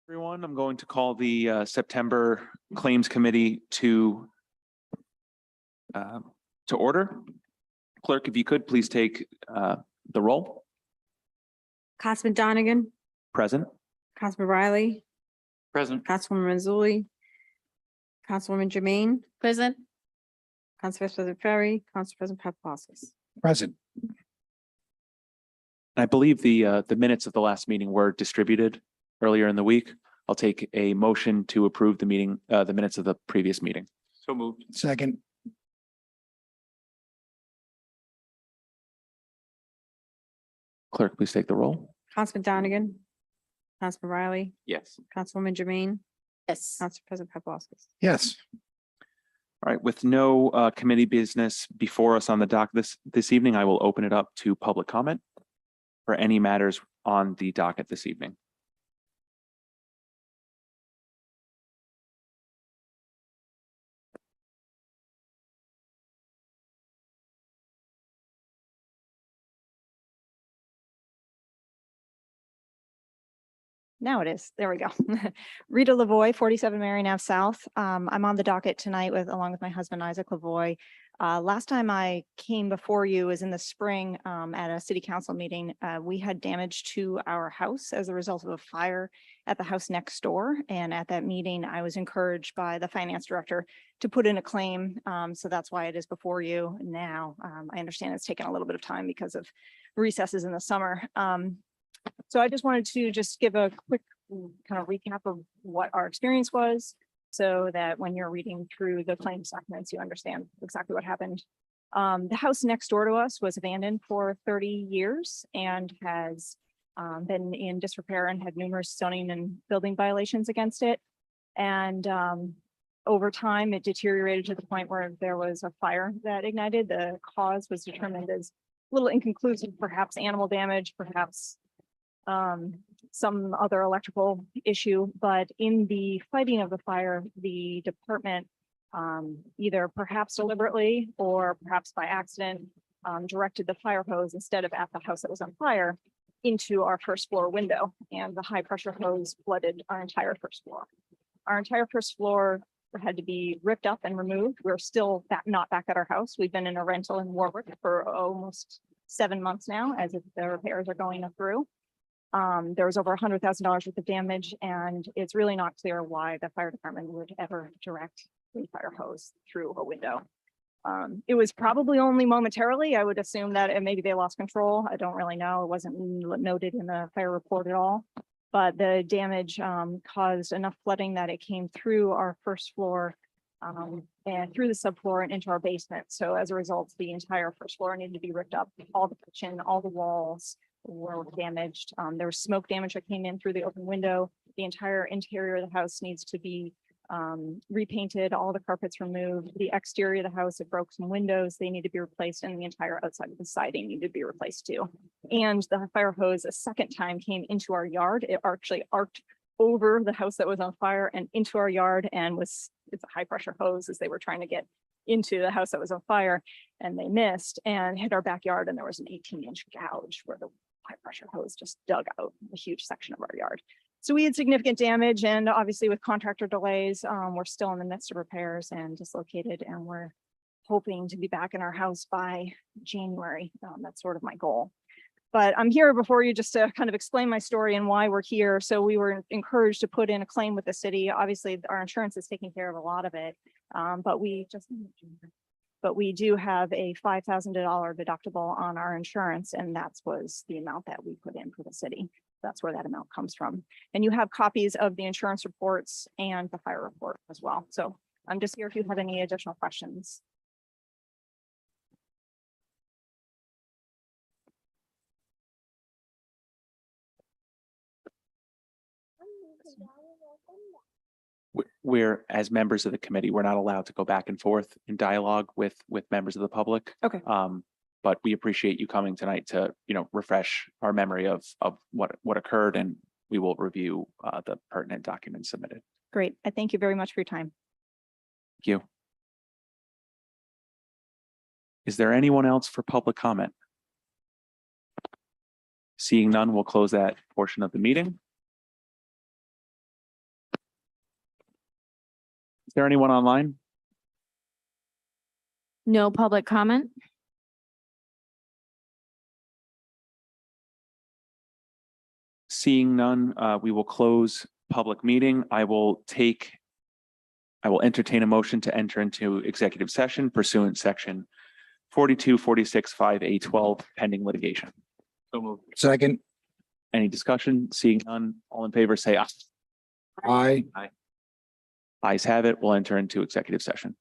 Everyone, I'm going to call the September Claims Committee to order. Clerk, if you could, please take the roll. Councilman Donegan, Present. Councilman Riley, Present. Councilwoman Mazzulli, Councilwoman Jermaine, Present. Council Vice President Ferry, Council President Paplaskas. Present. I believe the minutes of the last meeting were distributed earlier in the week. I'll take a motion to approve the minutes of the previous meeting. So moved. Second. Clerk, please take the roll. Councilman Donegan, Councilman Riley, Yes. Councilwoman Jermaine, Yes. Council President Paplaskas. Yes. All right, with no committee business before us on the dock this evening, I will open it up to public comment for any matters on the docket this evening. Now it is. There we go. Rita Lavoie, 47 Marion Ave South. I'm on the docket tonight along with my husband, Isaac Lavoie. Last time I came before you was in the spring at a city council meeting. We had damage to our house as a result of a fire at the house next door. And at that meeting, I was encouraged by the finance director to put in a claim. So that's why it is before you now. I understand it's taken a little bit of time because of recesses in the summer. So I just wanted to give a quick kind of recap of what our experience was so that when you're reading through the claims documents, you understand exactly what happened. The house next door to us was abandoned for 30 years and has been in disrepair and had numerous zoning and building violations against it. And over time, it deteriorated to the point where there was a fire that ignited. The cause was determined as a little inconclusive, perhaps animal damage, perhaps some other electrical issue, but in the fighting of the fire, the department either perhaps deliberately or perhaps by accident directed the fire hose instead of at the house that was on fire into our first floor window, and the high pressure hose flooded our entire first floor. Our entire first floor had to be ripped up and removed. We're still not back at our house. We've been in a rental in Warwick for almost 7 months now, as if the repairs are going through. There was over $100,000 worth of damage, and it's really not clear why the fire department would ever direct the fire hose through a window. It was probably only momentarily. I would assume that maybe they lost control. I don't really know. It wasn't noted in the fire report at all, but the damage caused enough flooding that it came through our first floor and through the subfloor and into our basement. So as a result, the entire first floor needed to be ripped up. All the kitchen, all the walls were damaged. There was smoke damage that came in through the open window. The entire interior of the house needs to be repainted, all the carpets removed. The exterior of the house, it broke some windows. They need to be replaced, and the entire outside of the siding needed to be replaced too. And the fire hose a second time came into our yard. It actually arced over the house that was on fire and into our yard, and it's a high pressure hose as they were trying to get into the house that was on fire, and they missed and hit our backyard, and there was an 18-inch gouge where the high pressure hose just dug out a huge section of our yard. So we had significant damage, and obviously with contractor delays, we're still in the midst of repairs and dislocated, and we're hoping to be back in our house by January. That's sort of my goal. But I'm here before you just to kind of explain my story and why we're here. So we were encouraged to put in a claim with the city. Obviously, our insurance is taking care of a lot of it, but we do have a $5,000 deductible on our insurance, and that was the amount that we put in for the city. That's where that amount comes from. And you have copies of the insurance reports and the fire report as well. So I'm just here if you have any additional questions. We're, as members of the committee, we're not allowed to go back and forth in dialogue with members of the public. Okay. But we appreciate you coming tonight to, refresh our memory of what occurred, and we will review the pertinent documents submitted. Great. I thank you very much for your time. Thank you. Is there anyone else for public comment? Seeing none, we'll close that portion of the meeting. Is there anyone online? No public comment? Seeing none, we will close public meeting. I will entertain a motion to enter into executive session pursuant section 42, 46, 5A12 pending litigation. So moved. Second. Any discussion? Seeing none, all in favor, say aye. Aye. Ayes have it. We'll enter into executive session.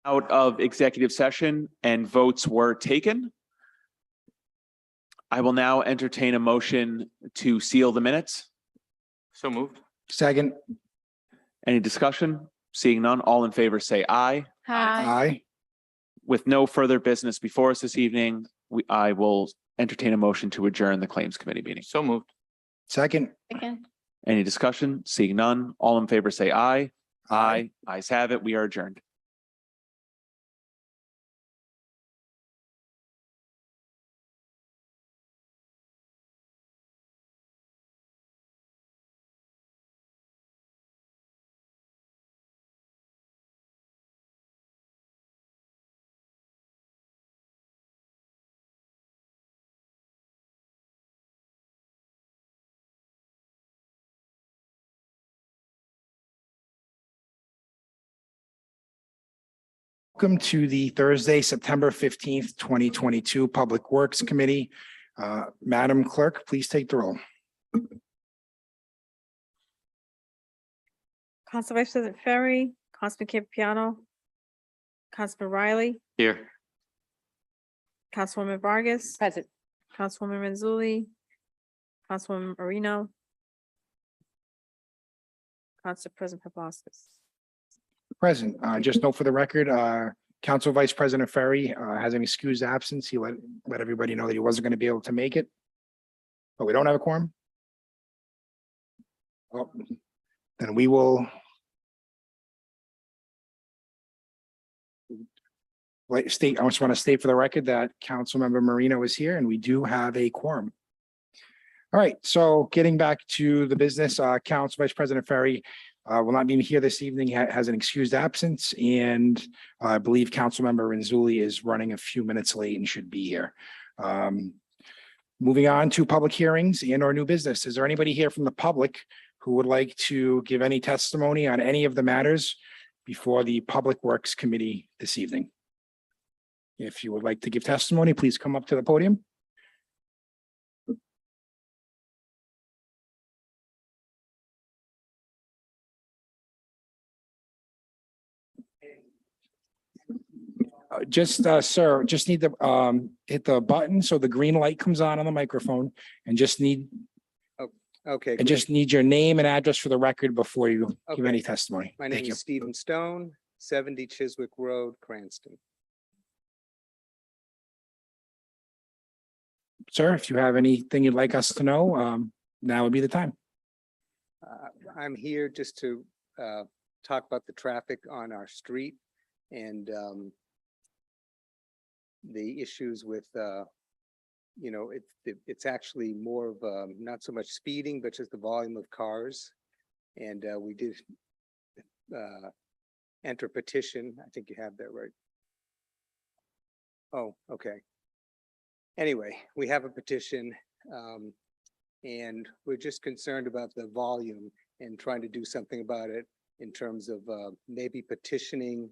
out of executive session and votes were taken. I will now entertain a motion to seal the minutes. So moved. Second. Any discussion? Seeing none, all in favor say aye. Aye. With no further business before us this evening, I will entertain a motion to adjourn the Claims Committee meeting. So moved. Second. Any discussion? Seeing none, all in favor say aye. Aye. Ayes have it. We are adjourned. Welcome to the Thursday, September 15th, 2022 Public Works Committee. Madam Clerk, please take the roll. Council Vice President Ferry, Councilman Campiano, Councilman Riley, Here. Councilwoman Vargas, Present. Councilwoman Renzulli, Councilwoman Marino, Council President Paplaskas. Present. Just note for the record, Council Vice President Ferry has an excused absence. He let everybody know that he wasn't going to be able to make it. But we don't have a quorum. Well, then we will I just want to state for the record that Councilmember Marino is here and we do have a quorum. All right, so getting back to the business, Council Vice President Ferry will not be here this evening. He has an excused absence, and I believe Councilmember Renzulli is running a few minutes late and should be here. Moving on to public hearings and or new business. Is there anybody here from the public who would like to give any testimony on any of the matters before the Public Works Committee this evening? If you would like to give testimony, please come up to the podium. Sir, just need to hit the button so the green light comes on the microphone, and just need Okay, just need your name and address for the record before you give Okay. any testimony. my Thank name you. is Stephen Stone, 70 Chiswick Road, Cranston. Sir, if you have anything you'd like us to know, now would be the time. I'm here just to talk about the traffic on our street and the issues with, it's actually more of not so much speeding, but just the volume of cars. And we did enter petition. I think you have that right. Oh, okay. Anyway, we have a petition and we're just concerned about the volume and trying to do something about it in terms of maybe petitioning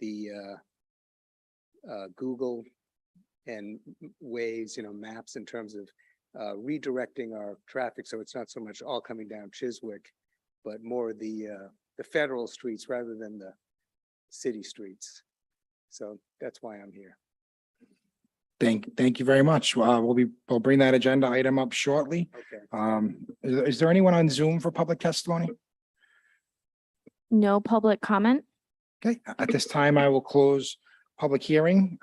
the Google and Waze, maps in terms of redirecting our traffic. So it's not so much all coming down Chiswick, but more the federal streets rather than the city streets. So that's why I'm here. Thank you very much. We'll bring that agenda item up shortly. Okay. Is there anyone on Zoom for public testimony? No public comment. Okay, at this time, I will close public hearing.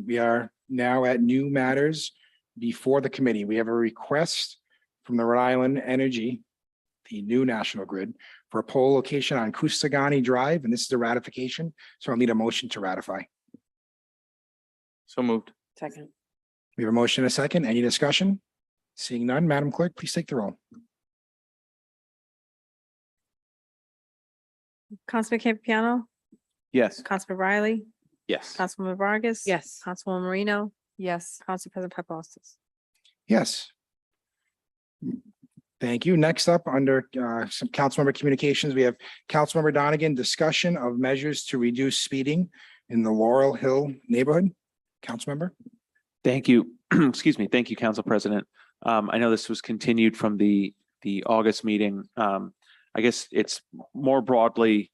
We are now at new matters before the committee. We have a request from the Rhode Island Energy, the new national grid, for a pole location on Kusagani Drive, and this is a ratification. So I'll need a motion to ratify. So moved. Second. We have a motion and a second. Any discussion? Seeing none, Madam Clerk, please take the roll. Councilman Campiano, Yes. Councilman Riley, Yes. Councilwoman Vargas. Yes. Councilwoman Marino, Yes. Council President Paplaskas. Yes. Thank you. Next up, under some councilmember communications, we have Councilmember Donegan, discussion of measures to reduce speeding in the Laurel Hill neighborhood. Councilmember. Thank you. Excuse me. Thank you, Council President. I know this was continued from the August meeting. I guess it's more broadly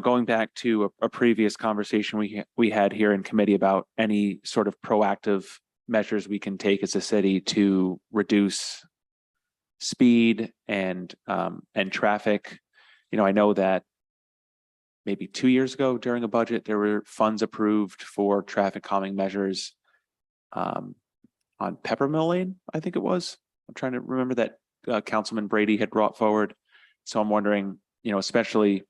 going back to a previous conversation we had here in committee about any sort of proactive measures we can take as a city to reduce speed and traffic. I know that maybe 2 years ago during a budget, there were funds approved for traffic calming measures on Peppermill Lane, I think it was. I'm trying to remember that Councilman Brady had brought forward. So I'm wondering, especially,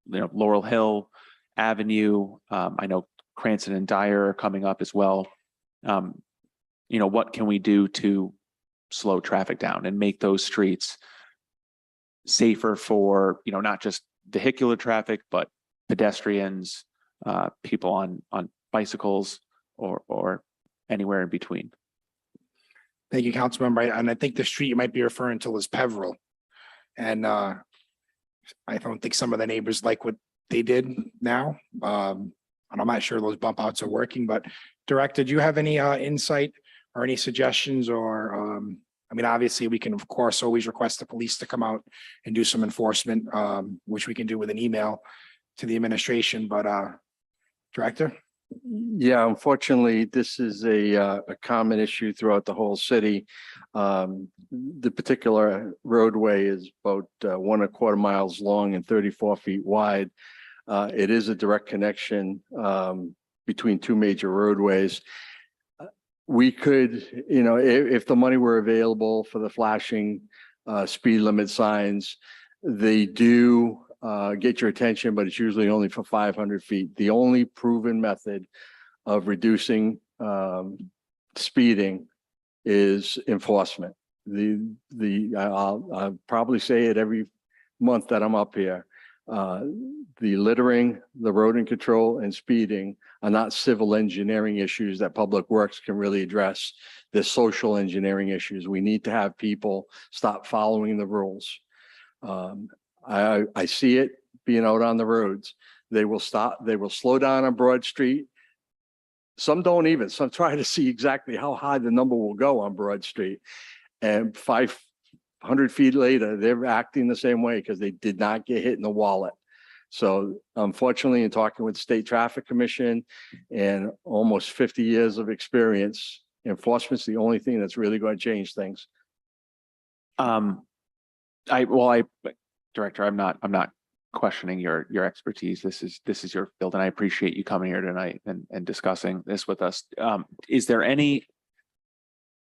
Laurel Hill Avenue, I know Cranston and Dyer are coming up as well. What can we do to slow traffic down and make those streets safer for, not just vehicular traffic, but pedestrians, people on bicycles or anywhere in between? Thank you, Councilmember. And I think the street you might be referring to is Peveril. And I don't think some of the neighbors like what they did now. And I'm not sure those bump outs are working, but Director, do you have any insight or any suggestions or, obviously we can, of course, always request the police to come out and do some enforcement, which we can do with an email to the administration, but Director? Yeah, unfortunately, this is a common issue throughout the whole city. The particular roadway is about 1.25 miles long and 34 feet wide. It is a direct connection between two major roadways. We could, if the money were available for the flashing speed limit signs, they do get your attention, but it's usually only for 500 feet. The only proven method of reducing speeding is enforcement. I'll probably say it every month that I'm up here. The littering, the rodent control, and speeding are not civil engineering issues that Public Works can really address. They're social engineering issues. We need to have people stop following the rules. I see it being out on the roads. They will stop, they will slow down on Broad Street. Some don't even, some try to see exactly how high the number will go on Broad Street. And 500 feet later, they're acting the same way because they did not get hit in the wallet. So unfortunately, in talking with the State Traffic Commission and almost 50 years of experience, enforcement's the only thing that's really going to change things. Director, I'm not questioning your expertise. This is your field, and I appreciate you coming here tonight and discussing this with us. Is there any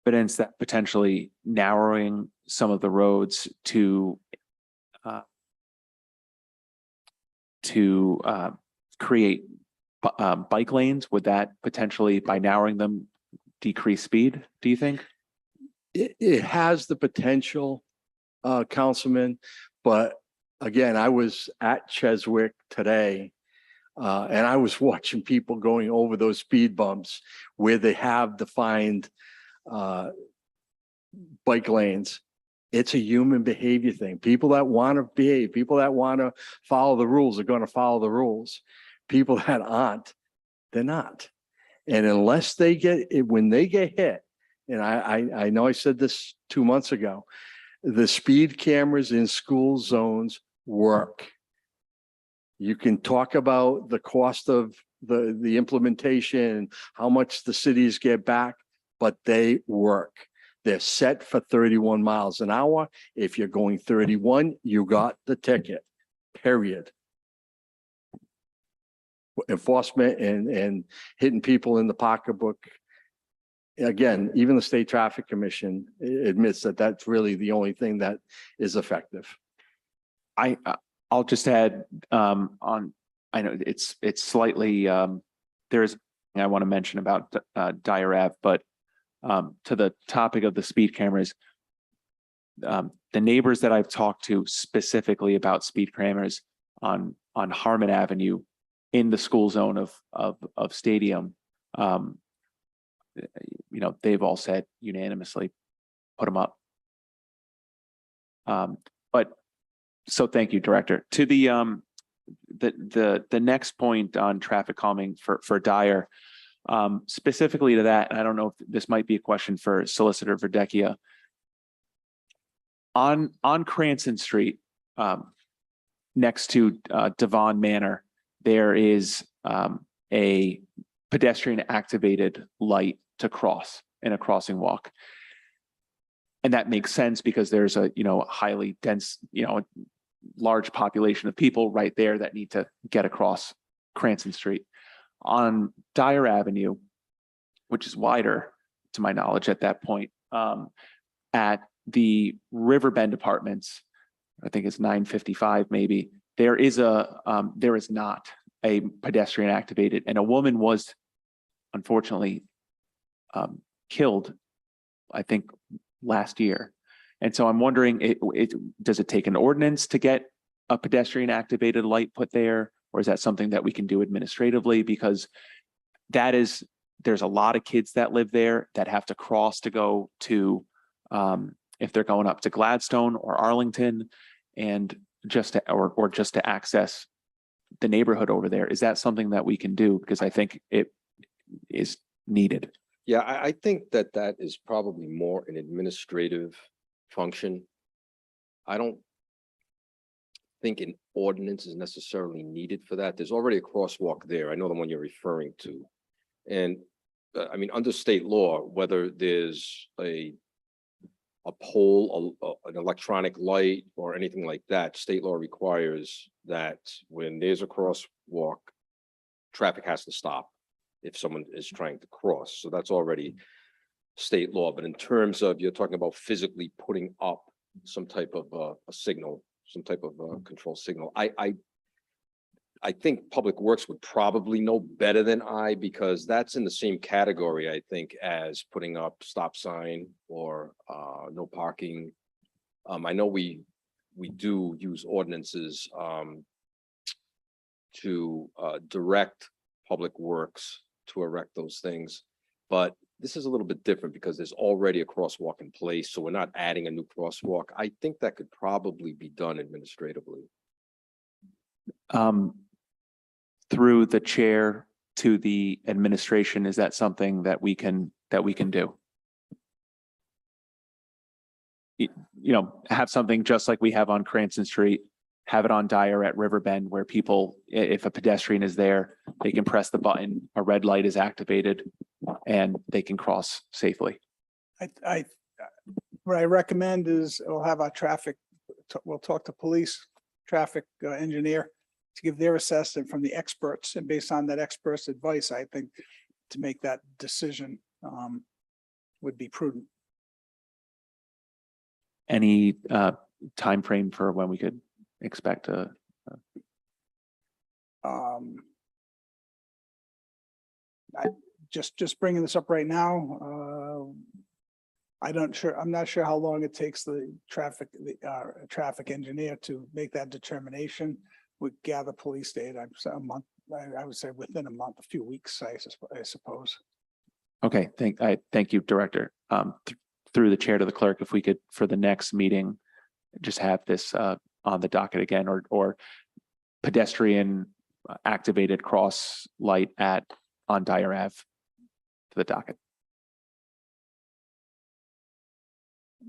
evidence that potentially narrowing some of the roads to create bike lanes, would that potentially, by narrowing them, decrease speed, do you think? It has the potential, Councilman, but again, I was at Chiswick today, and I was watching people going over those speed bumps where they have defined bike lanes. It's a human behavior thing. People that want to behave, people that want to follow the rules are going to follow the rules. People that aren't, they're not. And unless they get it, when they get hit, and I know I said this 2 months ago, the speed cameras in school zones work. You can talk about the cost of the implementation, how much the cities get back, but they work. They're set for 31 miles an hour. If you're going 31, you got the ticket, period. Enforcement and hitting people in the pocketbook. Again, even the State Traffic Commission admits that that's really the only thing that is effective. I'll just add on. I know it's slightly there's I want to mention about Dyer Ave, but to the topic of the speed cameras, the neighbors that I've talked to specifically about speed cameras on Harmon Avenue in the school zone of Stadium, they've all said unanimously, put them up. But so thank you, Director. To the next point on traffic calming for Dyer, specifically to that, and I don't know if this might be a question for Solicitor Verdecchia. On Cranston Street, next to Devon Manor, there is a pedestrian activated light to cross in a crossing walk. And that makes sense because there's a, highly dense, large population of people right there that need to get across Cranston Street. On Dyer Avenue, which is wider to my knowledge at that point, at the Riverbend Apartments, I think it's 955 maybe, there is not a pedestrian activated, and a woman was unfortunately killed, I think, last year. And so I'm wondering, does it take an ordinance to get a pedestrian activated light put there? Or is that something that we can do administratively? Because there's a lot of kids that live there that have to cross to go to, if they're going up to Gladstone or Arlington, and just to access the neighborhood over there. Is that something that we can do? Because I think it is needed. Yeah, I think that is probably more an administrative function. I don't think an ordinance is necessarily needed for that. There's already a crosswalk there. I know the one you're referring to. And I mean, under state law, whether there's a pole, an electronic light or anything like that, state law requires that when there's a crosswalk, traffic has to stop if someone is trying to cross. So that's already state law. But in terms of, you're talking about physically putting up some type of a signal, some type of control signal. I think Public Works would probably know better than I, because that's in the same category, I think, as putting up stop sign or no parking. I know we do use ordinances to direct Public Works to erect those things, but this is a little bit different because there's already a crosswalk in place, so we're not adding a new crosswalk. I think that could probably be done administratively. Through the chair to the administration, is that something that we can do? Have something just like we have on Cranston Street, have it on Dyer at Riverbend, where people, if a pedestrian is there, they can press the button, a red light is activated, and they can cross safely. What I recommend is we'll have our we'll talk to police, traffic engineer to give their assessment from the experts, and based on that expert's advice, I think to make that decision would be prudent. Any time frame for when we could expect Just bringing this up right now. I'm not sure how long it takes the traffic engineer to make that determination. We gather police data, a month, I would say within a month, a few weeks, I suppose. Okay, thank you, Director. Through the chair to the clerk, if we could, for the next meeting, just have this on the docket again, or pedestrian activated cross light on Dyer Ave to the docket.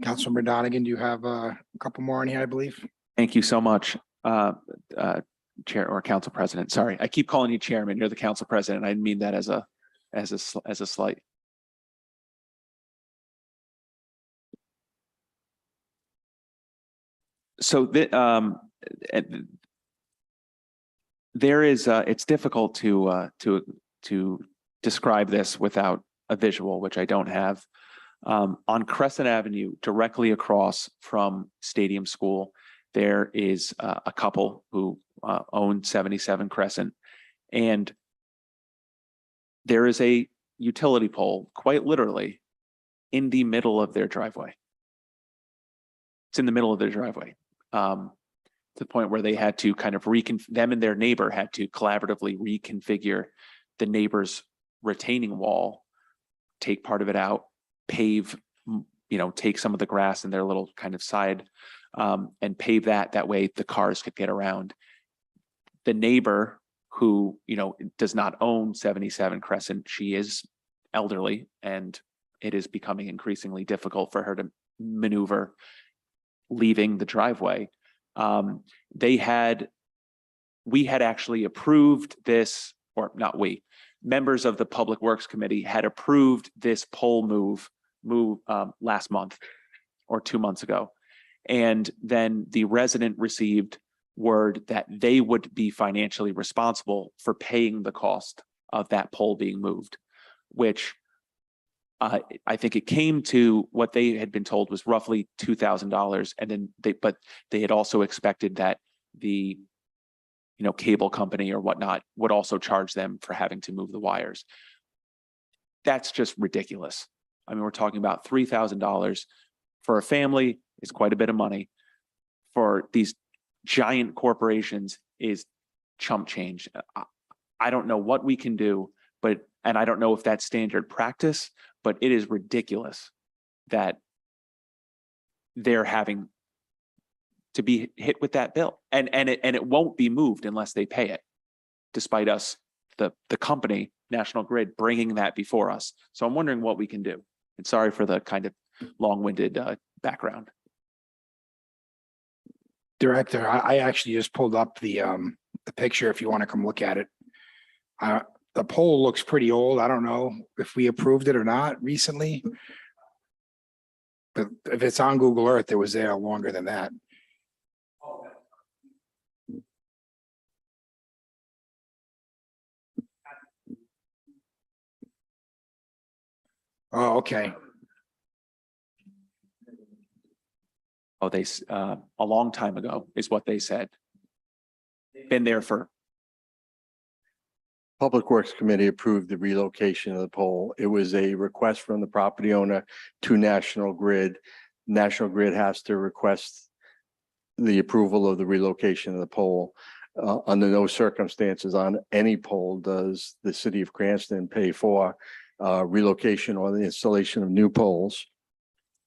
Councilmember Donegan, do you have a couple more in here, I believe? Thank you so much, Chair or Council President. Sorry, I keep calling you Chairman. You're the Council President. I didn't mean that as a slight. So there is it's difficult to describe this without a visual, which I don't have. On Crescent Avenue, directly across from Stadium School, there is a couple who own 77 Crescent, and there is a utility pole, quite literally, in the middle of their driveway. It's in the middle of their driveway, to the point where they had to kind of them and their neighbor had to collaboratively reconfigure the neighbor's retaining wall, take part of it out, pave, take some of the grass in their little kind of side, and pave that way the cars could get around. The neighbor, who, does not own 77 Crescent, she is elderly, and it is becoming increasingly difficult for her to maneuver leaving the driveway. We had actually approved this, or not we, members of the Public Works Committee had approved this pole move last month or 2 months ago. And then the resident received word that they would be financially responsible for paying the cost of that pole being moved, which I think it came to what they had been told was roughly $2,000. And then they had also expected that the cable company or whatnot would also charge them for having to move the wires. That's just ridiculous. I mean, we're talking about $3,000 for a family is quite a bit of money. For these giant corporations is chump change. I don't know what we can do, and I don't know if that's standard practice, but it is ridiculous that they're having to be hit with that bill, and it won't be moved unless they pay it, despite us, the company, National Grid, bringing that before us. So I'm wondering what we can do. And sorry for the kind of long-winded background. Director, I actually just pulled up the picture if you want to come look at it. The pole looks pretty old. I don't know if we approved it or not recently. But if it's on Google Earth, it was there longer than that. Oh, okay. Oh, a long time ago is what they said. Been there for. Public Works Committee approved the relocation of the pole. It was a request from the property owner to National Grid. National Grid has to request the approval of the relocation of the pole. Under no circumstances on any pole does the city of Cranston pay for relocation or the installation of new poles.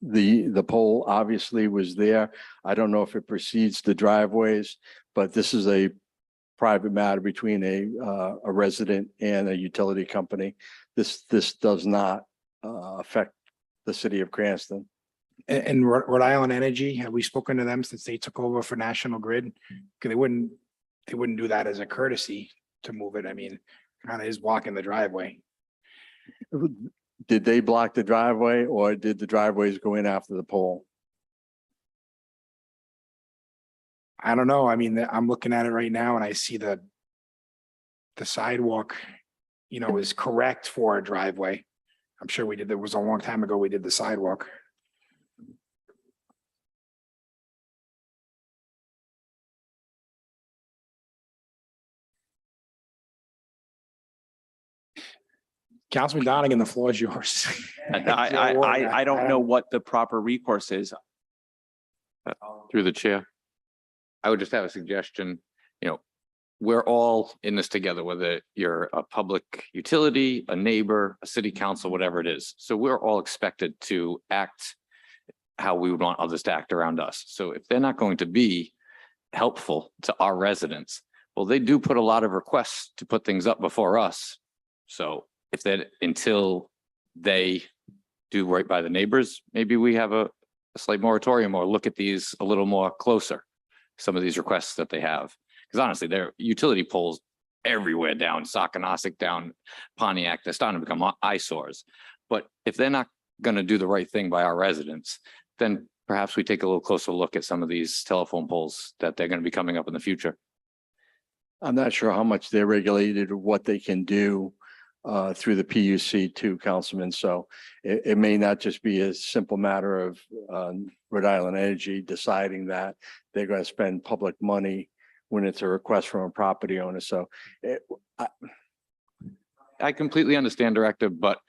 The pole obviously was there. I don't know if it precedes the driveways, but this is a private matter between a resident and a utility company. This does not affect the city of Cranston. And Rhode Island Energy, have we spoken to them since they took over for National Grid? Because they wouldn't do that as a courtesy to move it. I mean, kind of is blocking the driveway. Did they block the driveway or did the driveways go in after the pole? I don't know. I mean, I'm looking at it right now and I see the sidewalk, is correct for a driveway. I'm sure we did. It was a long time ago we did the sidewalk. Councilman Donegan, the floor is yours. I don't know what the proper recourse is. Through the chair. I would just have a suggestion, we're all in this together, whether you're a public utility, a neighbor, a city council, whatever it is. So we're all expected to act how we would want others to act around us. So if they're not going to be helpful to our residents, well, they do put a lot of requests to put things up before us. So if that, until they do right by the neighbors, maybe we have a slight moratorium or look at these a little more closer. Some of these requests that they have, because honestly, there are utility poles everywhere down Sockanassick, down Pontiac. They're starting to become eyesores. But if they're not going to do the right thing by our residents, then perhaps we take a little closer look at some of these telephone poles that they're going to be coming up in the future. I'm not sure how much they're regulated or what they can do through the PUC too, Councilman. So it may not just be a simple matter of Rhode Island Energy deciding that they're going to spend public money when it's a request from a property owner. So I completely understand, Director, but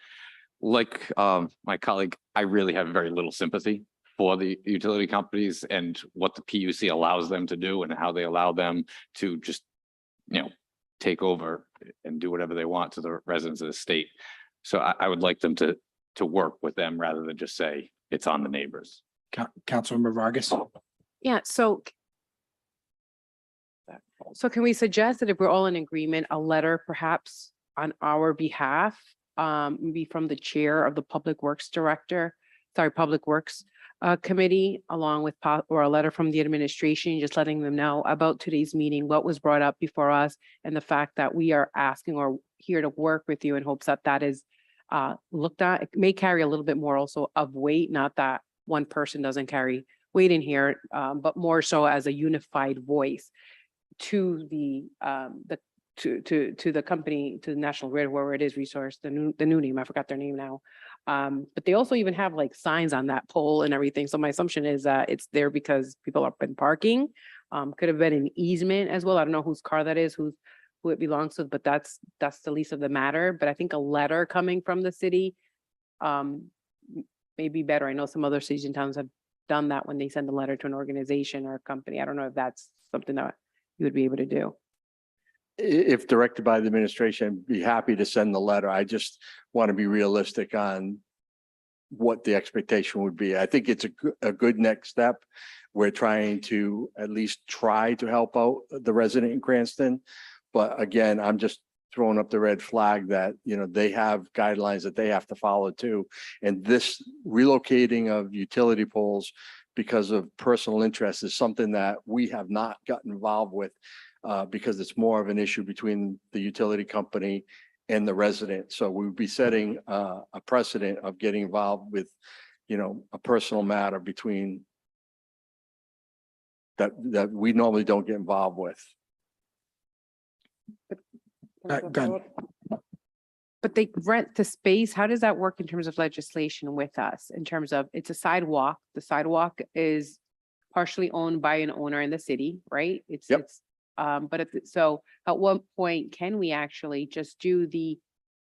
like my colleague, I really have very little sympathy for the utility companies and what the PUC allows them to do and how they allow them to just, take over and do whatever they want to the residents of the state. So I would like them to work with them rather than just say it's on the neighbors. Councilmember Vargas. Yeah, so can we suggest that if we're all in agreement, a letter perhaps on our behalf, maybe from the chair of the Public Works, Committee, along with or a letter from the administration, just letting them know about today's meeting, what was brought up before us, and the fact that we are asking or here to work with you in hopes that that is looked at. It may carry a little bit more also of weight, not that one person doesn't carry weight in here, but more so as a unified voice to the company, to the National Grid, wherever it is, Resource, the new name, I forgot their name now. But they also even have like signs on that pole and everything. So my assumption is that it's there because people have been parking. Could have been an easement as well. I don't know whose car that is, who it belongs to, but that's the least of the matter. But I think a letter coming from the city may be better. I know some other cities and towns have done that when they send a letter to an organization or a company. I don't know if that's something that you would be able to do. If directed by the administration, I'd be happy to send the letter. I just want to be realistic on what the expectation would be. I think it's a good next step. We're trying to at least try to help out the resident in Cranston. But again, I'm just throwing up the red flag that, you know, they have guidelines that they have to follow too. And this relocating of utility poles because of personal interest is something that we have not gotten involved with. Because it's more of an issue between the utility company and the resident. So we would be setting a precedent of getting involved with, you know, a personal matter between that we normally don't get involved with. Go ahead. But they rent the space. How does that work in terms of legislation with us? In terms of, it's a sidewalk. The sidewalk is partially owned by an owner in the city, right? Yep. But so at what point can we actually just do the,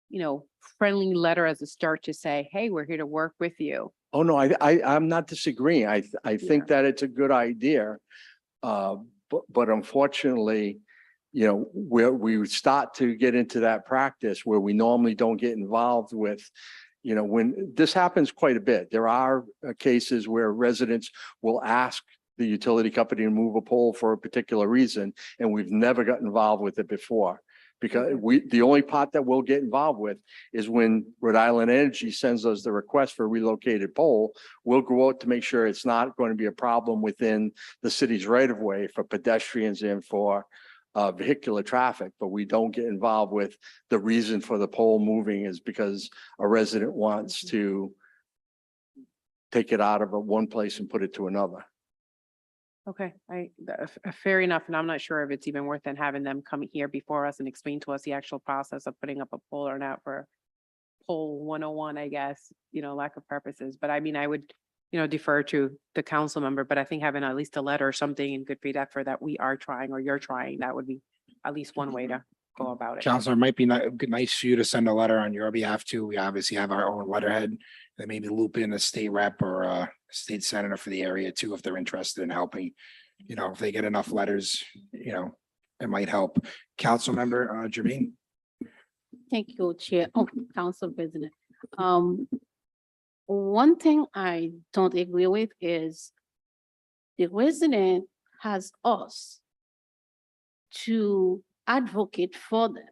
you know, friendly letter as a start to say, hey, we're here to work with you? Oh, no, I'm not disagreeing. I think that it's a good idea. But unfortunately, you know, we start to get into that practice where we normally don't get involved with, you know, when this happens quite a bit. There are cases where residents will ask the utility company to move a pole for a particular reason, and we've never got involved with it before. Because the only part that we'll get involved with is when Rhode Island Energy sends us the request for a relocated pole. We'll go out to make sure it's not going to be a problem within the city's right of way for pedestrians and for vehicular traffic, but we don't get involved with the reason for the pole moving is because a resident wants to take it out of one place and put it to another. Okay, fair enough. And I'm not sure if it's even worth it having them come here before us and explain to us the actual process of putting up a pole or not for pole 101, I guess, you know, lack of purposes. But I mean, I would, you know, defer to the council member, but I think having at least a letter or something in good faith effort that we are trying or you're trying, that would be at least one way to go about it. Counselor, it might be nice for you to send a letter on your behalf too. We obviously have our own letterhead that maybe loop in a state rep or a state senator for the area too, if they're interested in helping. You know, if they get enough letters, you know, it might help. Council member, Jermaine. Thank you, Chair. Oh, Council President. One thing I don't agree with is the resident has us to advocate for them.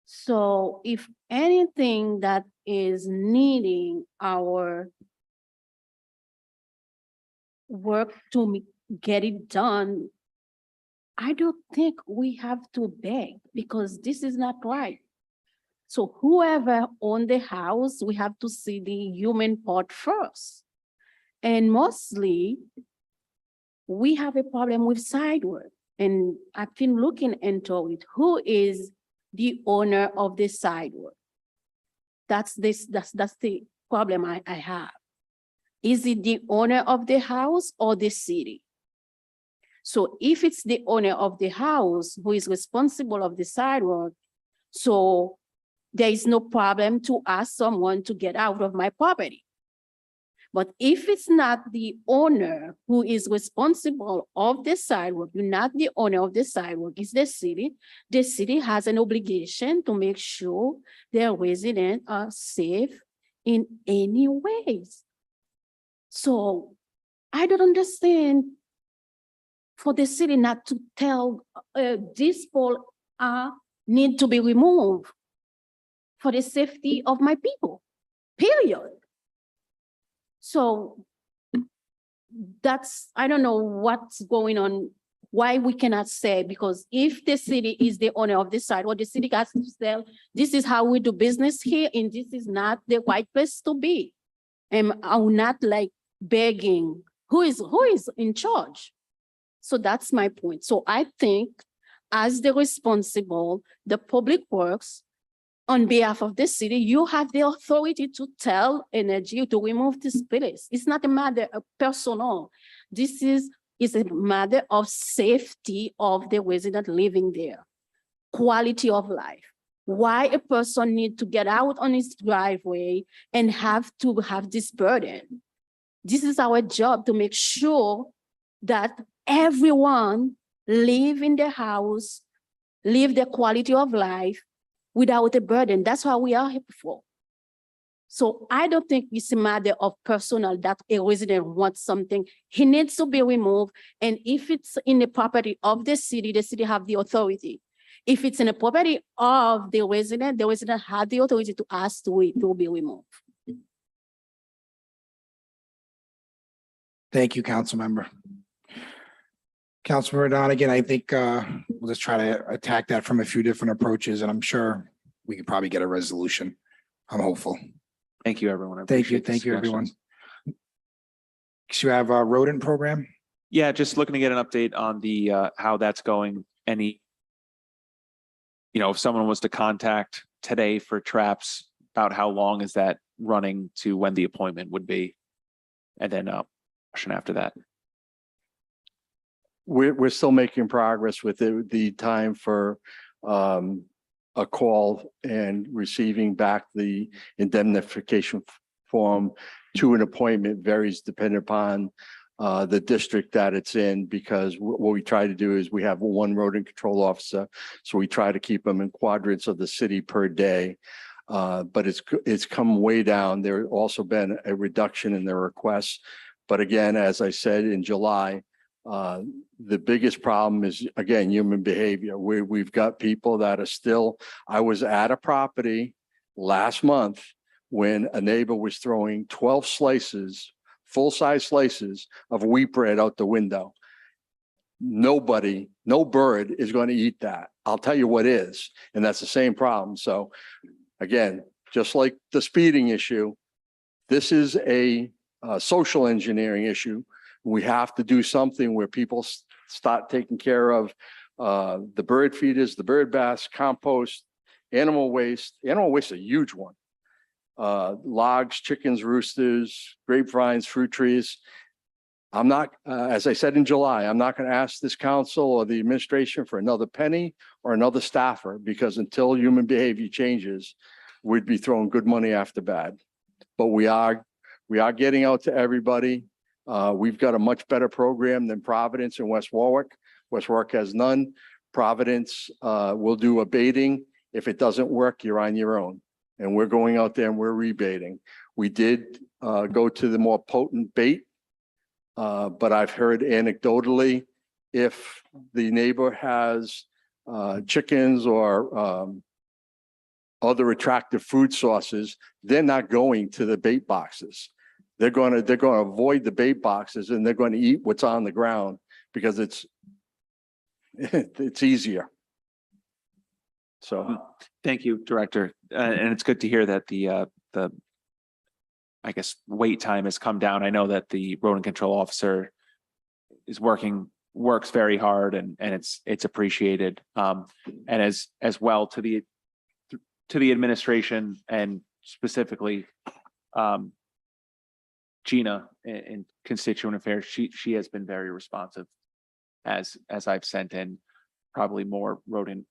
So if anything that is needing our work to get it done, I don't think we have to beg because this is not right. So whoever owned the house, we have to see the human part first. And mostly, we have a problem with sidewalk. And I've been looking into it. Who is the owner of the sidewalk? That's the problem I have. Is it the owner of the house or the city? So if it's the owner of the house who is responsible of the sidewalk, so there is no problem to ask someone to get out of my property. But if it's not the owner who is responsible of the sidewalk, you're not the owner of the sidewalk, it's the city has an obligation to make sure their residents are safe in any ways. So I don't understand for the city not to tell this pole need to be removed for the safety of my people, period. So that's, I don't know what's going on, why we cannot say, because if the city is the owner of this site, or the city has to sell, this is how we do business here, and this is not the right place to be. And I'm not like begging, who is in charge? So that's my point. So I think as the responsible, the public works, on behalf of the city, you have the authority to tell Energy to remove this place. It's not a matter of personal. This is a matter of safety of the resident living there, quality of life. Why a person need to get out on his driveway and have to have this burden? This is our job, to make sure that everyone live in their house, live their quality of life without a burden. That's what we are here for. So I don't think it's a matter of personal that a resident wants something. He needs to be removed. And if it's in the property of the city have the authority. If it's in the property of the resident has the authority to ask to be removed. Thank you, council member. Councilmember Donegan, I think we'll just try to attack that from a few different approaches, and I'm sure we could probably get a resolution. I'm hopeful. Thank you, everyone. I Thank you. appreciate the Thank you, everyone. suggestions. So you have a rodent program? Yeah, just looking to get an update on the how that's going. Any, if someone was to contact today for traps, about how long is that running to when the appointment would be? And then question after that. We're still making progress with the time for a call and receiving back the indemnification form to an appointment varies depending upon the district that it's in, because what we try to do is we have one rodent control officer. So we try to keep them in quadrants of the city per day. But it's come way down. There's also been a reduction in their requests. But again, as I said in July, the biggest problem is, again, human behavior. We've got people that are still, I was at a property last month when a neighbor was throwing 12 slices, full-size slices of wheat bread out the window. No bird is going to eat that. I'll tell you what is, and that's the same problem. So again, just like the speeding issue, this is a social engineering issue. We have to do something where people start taking care of the bird feeders, the bird baths, compost, animal waste. Animal waste is a huge one. Logs, chickens, roosters, grapevines, fruit trees. I'm not, as I said in July, I'm not going to ask this council or the administration for another penny or another staffer, because until human behavior changes, we'd be throwing good money after bad. But we are getting out to everybody. We've got a much better program than Providence and West Warwick. West Warwick has none. Providence will do a baiting. If it doesn't work, you're on your own. And we're going out there and we're rebaiting. We did go to the more potent bait, but I've heard anecdotally, if the neighbor has chickens or other attractive food sources, they're not going to the bait boxes. They're going to avoid the bait boxes, and they're going to eat what's on the ground because it's easier. So Thank you, Director. And it's good to hear that the I guess wait time has come down. I know that the rodent control officer is works very hard, and it's appreciated. And as well to the administration, and specifically Gina in constituent affairs, she has been very responsive as I've sent in probably more rodent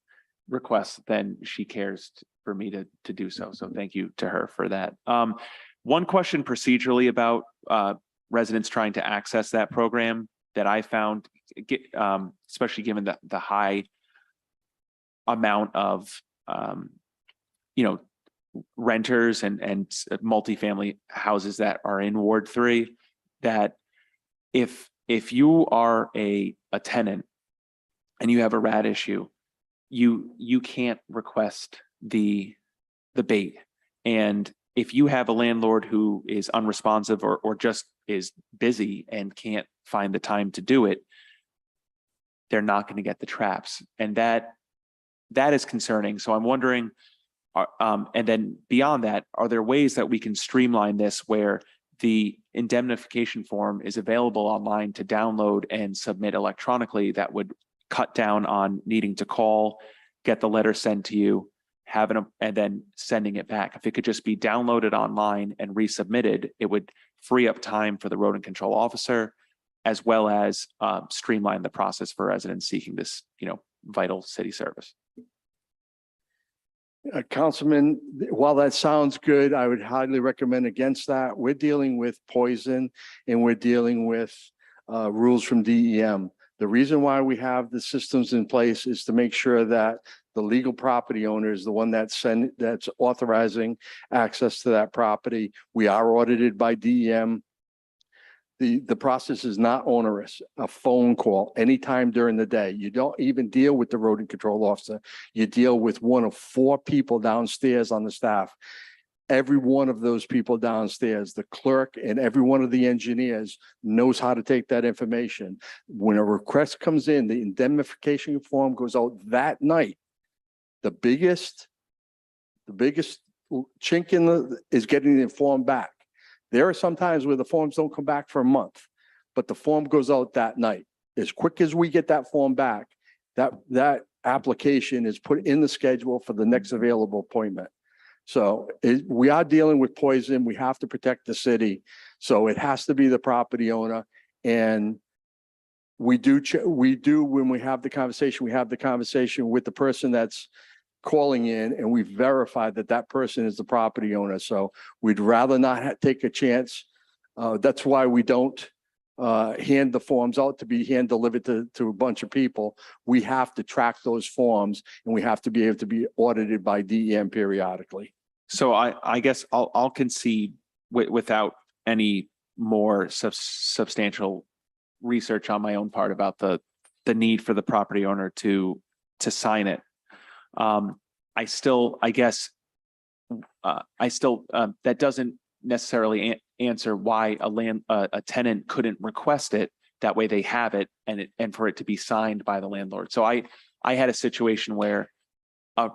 requests than she cares for me to do so. So thank you to her for that. One question procedurally about residents trying to access that program that I found, especially given the high amount of renters and multifamily houses that are in Ward 3, that if you are a tenant and you have a rat issue, you can't request the bait. And if you have a landlord who is unresponsive or just is busy and can't find the time to do it, they're not going to get the traps. And that is concerning. So I'm wondering, and then beyond that, are there ways that we can streamline this where the indemnification form is available online to download and submit electronically that would cut down on needing to call, get the letter sent to you, having them, and then sending it back? If it could just be downloaded online and resubmitted, it would free up time for the road and control officer, as well as streamline the process for residents seeking this, vital city service. Councilman, while that sounds good, I would highly recommend against that. We're dealing with poison and we're dealing with rules from DEM. The reason why we have the systems in place is to make sure that the legal property owner is the one that's authorizing access to that property. We are audited by DEM. The process is not onerous. A phone call anytime during the day. You don't even deal with the road and control officer. You deal with one of 4 people downstairs on the staff. Every one of those people downstairs, the clerk and every one of the engineers knows how to take that information. When a request comes in, the indemnification form goes out that night. The biggest chink is getting the form back. There are some times where the forms don't come back for a month, but the form goes out that night. As quick as we get that form back, that application is put in the schedule for the next available appointment. So we are dealing with poison. We have to protect the city. So it has to be the property owner. And we do when we have the conversation with the person that's calling in, and we verify that person is the property owner. So we'd rather not take a chance. That's why we don't hand the forms out to be hand delivered to a bunch of people. We have to track those forms and we have to be able to be audited by DEM periodically. So I guess I'll concede without any more substantial research on my own part about the need for the property owner to sign it. That doesn't necessarily answer why a tenant couldn't request it. That way they have it and for it to be signed by the landlord. So I had a situation where a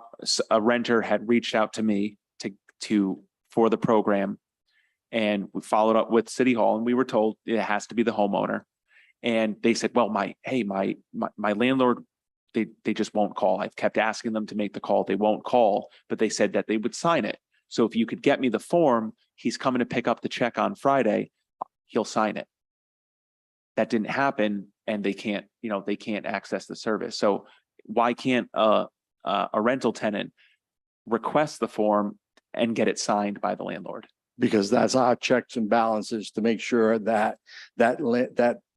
renter had reached out to me for the program, and we followed up with City Hall, and we were told it has to be the homeowner. And they said, well, my landlord, they just won't call. I've kept asking them to make the call. They won't call, but they said that they would sign it. So if you could get me the form, he's coming to pick up the check on Friday, he'll sign it. That didn't happen, and they can't access the service. So why can't a rental tenant request the form and get it signed by the landlord? Because that's our checks and balances to make sure that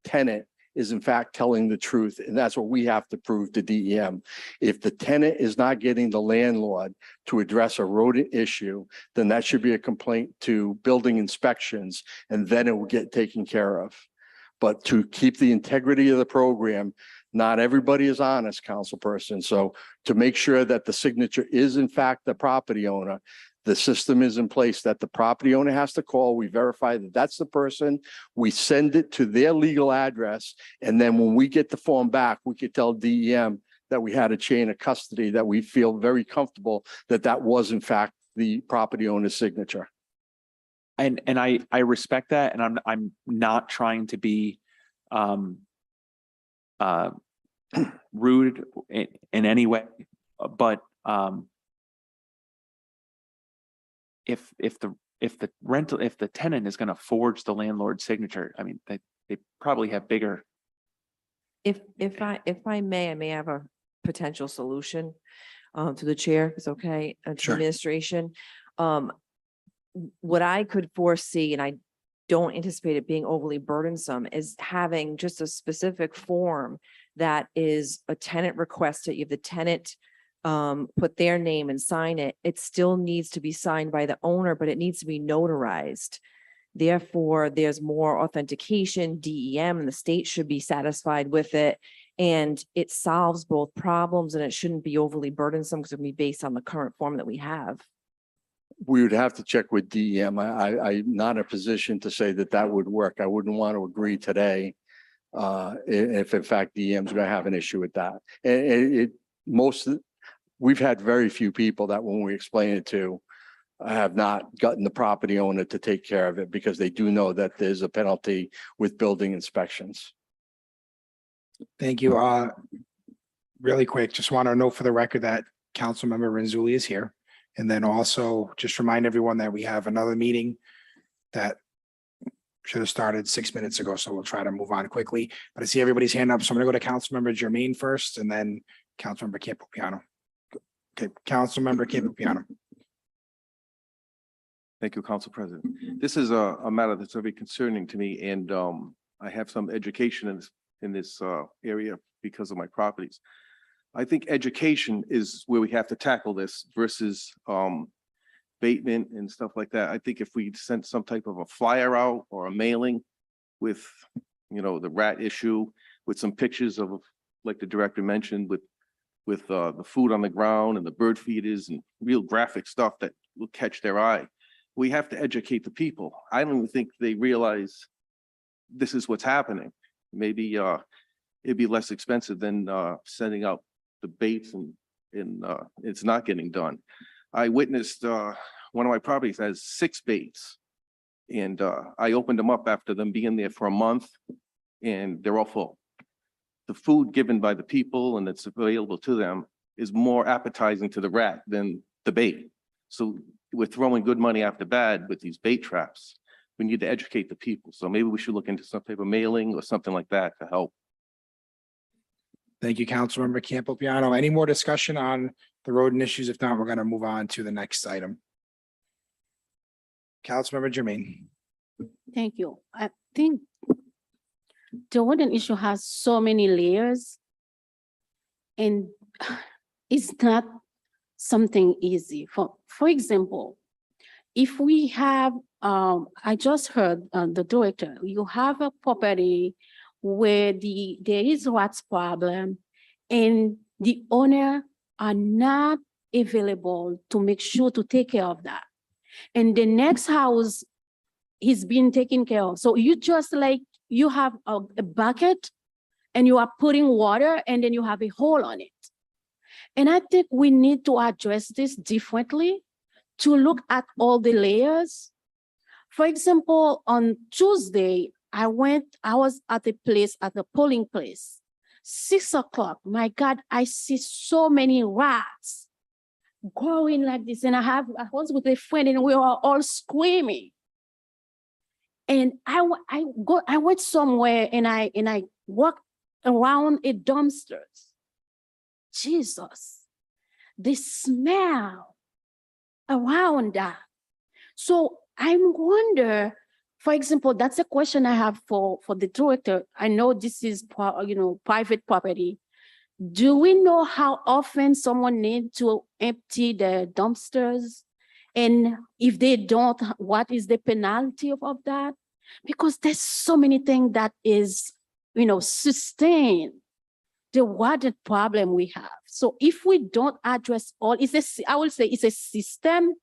tenant is in fact telling the truth. And that's what we have to prove to DEM. If the tenant is not getting the landlord to address a rodent issue, then that should be a complaint to building inspections, and then it will get taken care of. But to keep the integrity of the program, not everybody is honest, councilperson. So to make sure that the signature is in fact the property owner, the system is in place that the property owner has to call. We verify that that's the person. We send it to their legal address. And then when we get the form back, we could tell DEM that we had a chain of custody, that we feel very comfortable that was in fact the property owner's signature. And I respect that, and I'm not trying to be rude in any way, but if the tenant is going to forge the landlord's signature, I mean, they probably have bigger. If I may have a potential solution to the chair, if it's okay, to Sure. administration. What I could foresee, and I don't anticipate it being overly burdensome, is having just a specific form that is a tenant requested. You have the tenant put their name and sign it. It still needs to be signed by the owner, but it needs to be notarized. Therefore, there's more authentication. DEM and the state should be satisfied with it. And it solves both problems, and it shouldn't be overly burdensome because it'll be based on the current form that we have. We would have to check with DEM. I'm not in a position to say that that would work. I wouldn't want to agree today. If in fact DEM's going to have an issue with that. We've had very few people that when we explain it to, have not gotten the property owner to take care of it because they do know that there's a penalty with building inspections. Thank you. Really quick, just want to note for the record that Councilmember Renzulli is here. And then also just remind everyone that we have another meeting that should have started 6 minutes ago, so we'll try to move on quickly. But I see everybody's hand up, so I'm gonna go to Councilmember Jermaine first and then Councilmember Campopiano. Okay, Councilmember Campopiano. Thank you, Council President. This is a matter that's very concerning to me, and I have some education in this area because of my properties. I think education is where we have to tackle this versus abatement and stuff like that. I think if we sent some type of a flyer out or a mailing with, you know, the rat issue, with some pictures of, like the director mentioned, with the food on the ground and the bird feeders and real graphic stuff that will catch their eye. We have to educate the people. I don't even think they realize this is what's happening. Maybe it'd be less expensive than sending out the baits and it's not getting done. I witnessed one of my properties has 6 baits, and I opened them up after them being there for a month, and they're all full. The food given by the people and that's available to them is more appetizing to the rat than the bait. So we're throwing good money after bad with these bait traps. We need to educate the people. So maybe we should look into some type of mailing or something like that to help. Thank you, Councilmember Campopiano. Any more discussion on the rodent issues? If not, we're gonna move on to the next item. Councilmember Jermaine. Thank you. I think the rodent issue has so many layers, and it's not something easy. For example, if we have, I just heard the director, you have a property where there is rats problem and the owner are not available to make sure to take care of that. And the next house is being taken care of. So you just like, you have a bucket and you are putting water and then you have a hole on it. And I think we need to address this differently to look at all the layers. For example, on Tuesday, I was at a place, at the polling place, 6 o'clock. My God, I see so many rats growing like this. And I was with a friend and we were all screaming. And I went somewhere and I walked around a dumpsters. Jesus, the smell around that. So I wonder, for example, that's a question I have for the director. I know this is, private property. Do we know how often someone needs to empty the dumpsters? And if they don't, what is the penalty of that? Because there's so many things that is, sustain the water problem we have. So if we don't address all, I will say it's a system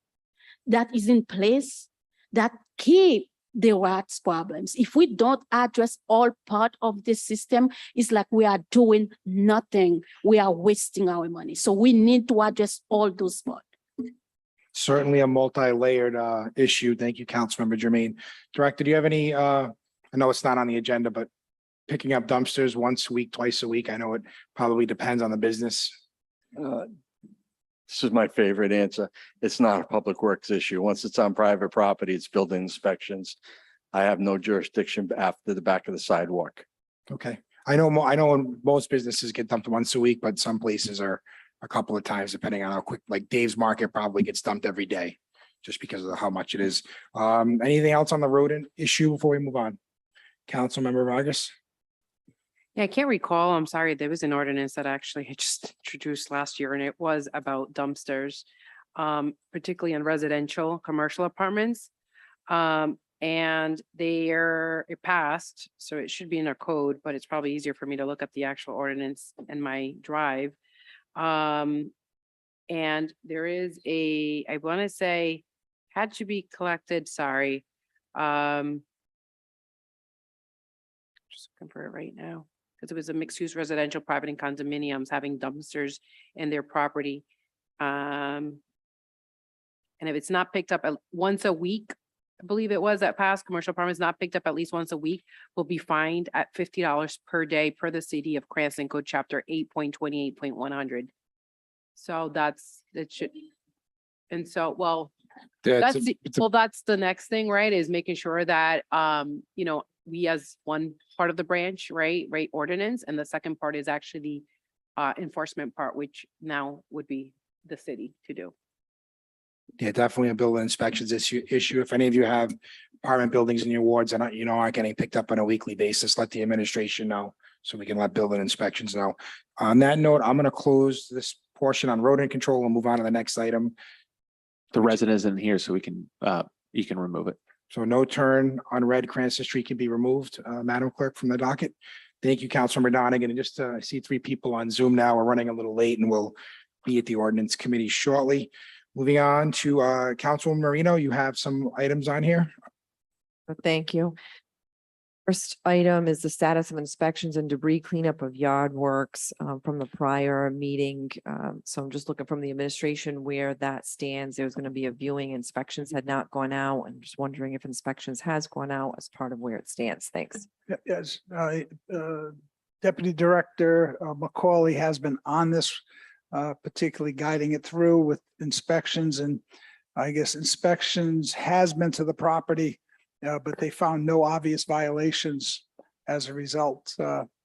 that is in place that keep the rats problems. If we don't address all part of the system, it's like we are doing nothing. We are wasting our money. So we need to address all those parts. Certainly a multi-layered issue. Thank you, Councilmember Jermaine. Director, do you have any, I know it's not on the agenda, but picking up dumpsters once a week, twice a week? I know it probably depends on the business. This is my favorite answer. It's not a public works issue. Once it's on private property, it's building inspections. I have no jurisdiction after the back of the sidewalk. Okay. I know most businesses get dumped once a week, but some places are a couple of times, depending on how quick, like Dave's Market probably gets dumped every day just because of how much it is. Anything else on the rodent issue before we move on? Councilmember Vargas? Yeah, I can't recall. I'm sorry. There was an ordinance that actually had just introduced last year, and it was about dumpsters, particularly in residential, commercial apartments. And it passed, so it should be in our code, but it's probably easier for me to look up the actual ordinance in my drive. And there is I want to say had to be collected, sorry. Just looking for it right now, because it was a mixed-use residential, private and condominiums having dumpsters in their property. And if it's not picked up once a week, I believe it was that past commercial apartment is not picked up at least once a week, will be fined at $50 per day per the city of Cranston Code Chapter 8.28.100. So that should, and so, well, That's that's the next thing, right? Is making sure that, you know, we as one part of the branch, right, ordinance, and the second part is actually the enforcement part, which now would be the city to do. Yeah, definitely a building inspections issue. If any of you have apartment buildings in your wards and aren't getting picked up on a weekly basis, let the administration know so we can let building inspections know. On that note, I'm going to close this portion on rodent control and move on to the next item. The resident isn't here, so you can remove it. So no turn on Red Cranston Street can be removed, Madam Clerk, from the docket. Thank you, Councilmember Donegan. And just I see 3 people on Zoom now. We're running a little late and we'll be at the Ordinance Committee shortly. Moving on to Councilwoman Marino, you have some items on here. Thank you. First item is the status of inspections and debris cleanup of yard works from the prior meeting. So I'm just looking from the administration where that stands. There's going to be a viewing. Inspections had not gone out. I'm just wondering if inspections has gone out as part of where it stands. Thanks. Yes, Deputy Director Macaulay has been on this, particularly guiding it through with inspections, and I guess inspections has been to the property, but they found no obvious violations. As a result,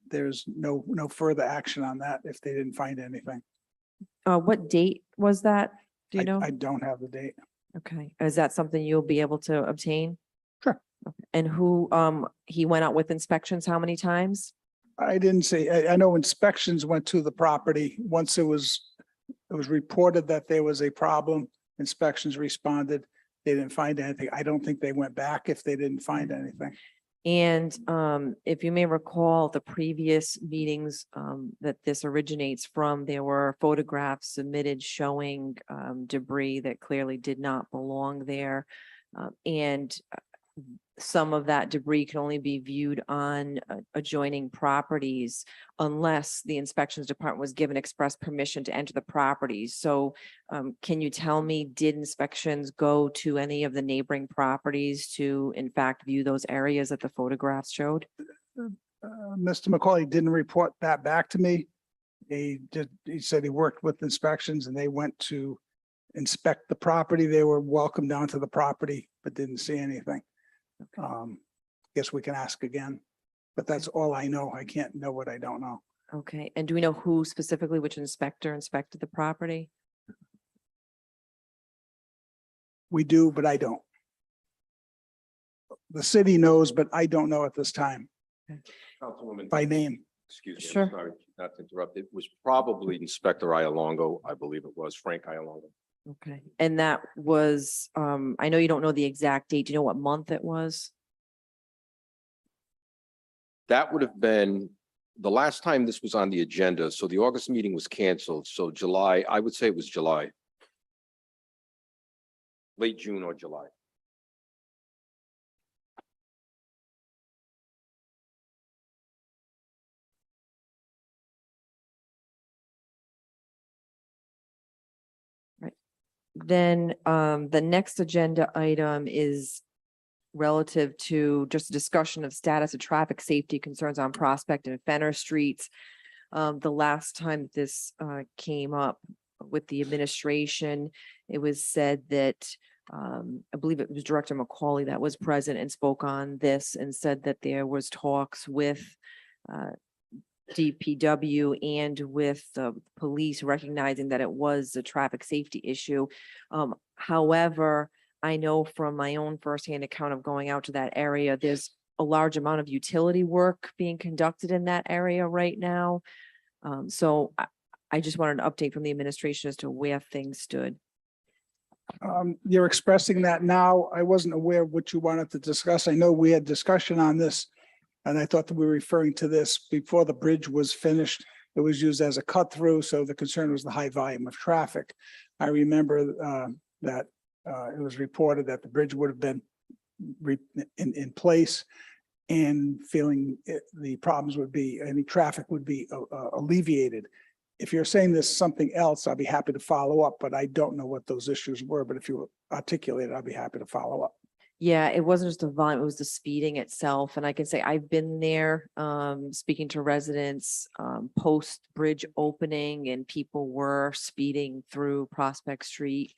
there's no further action on that if they didn't find anything. What date was that? Do you know? I don't have the date. Okay. Is that something you'll be able to obtain? Sure. Okay. And who, he went out with inspections how many times? I didn't say, I know inspections went to the property. Once it was reported that there was a problem, inspections responded. They didn't find anything. I don't think they went back if they didn't find anything. And if you may recall the previous meetings that this originates from, there were photographs submitted showing debris that clearly did not belong there. And some of that debris can only be viewed on adjoining properties unless the inspections department was given express permission to enter the properties. So can you tell me, did inspections go to any of the neighboring properties to in fact view those areas that the photographs showed? Mr. McCauley didn't report that back to me. He said he worked with inspections and they went to inspect the property. They were welcome down to the property, but didn't see anything. Guess we can ask again, but that's all I know. I can't know what I don't know. Okay. And do we know who specifically, which inspector inspected the property? We do, but I don't. The city knows, but I don't know at this time Councilwoman, by name. excuse me, Sure. I'm sorry not to interrupt. It was probably Inspector Ialongo, I believe it was, Frank Ialongo. Okay. And that was, I know you don't know the exact date. Do you know what month it was? That would have been the last time this was on the agenda. So the August meeting was canceled. So July, I would say it was July. Late June or July. Then the next agenda item is relative to just a discussion of status of traffic safety concerns on Prospect and Fenner Streets. The last time this came up with the administration, it was said that I believe it was Director Macaulay that was present and spoke on this and said that there was talks with DPW and with the police recognizing that it was a traffic safety issue. However, I know from my own firsthand account of going out to that area, there's a large amount of utility work being conducted in that area right now. So I just wanted an update from the administration as to where things stood. You're expressing that now. I wasn't aware of what you wanted to discuss. I know we had discussion on this, and I thought that we were referring to this before the bridge was finished. It was used as a cut through, so the concern was the high volume of traffic. I remember that it was reported that the bridge would have been in place and the problems would be, any traffic would be alleviated. If you're saying there's something else, I'll be happy to follow up, but I don't know what those issues were. But if you articulate it, I'll be happy to follow up. Yeah, it wasn't just the volume, it was the speeding itself. And I can say I've been there, speaking to residents, post bridge opening, and people were speeding through Prospect Street.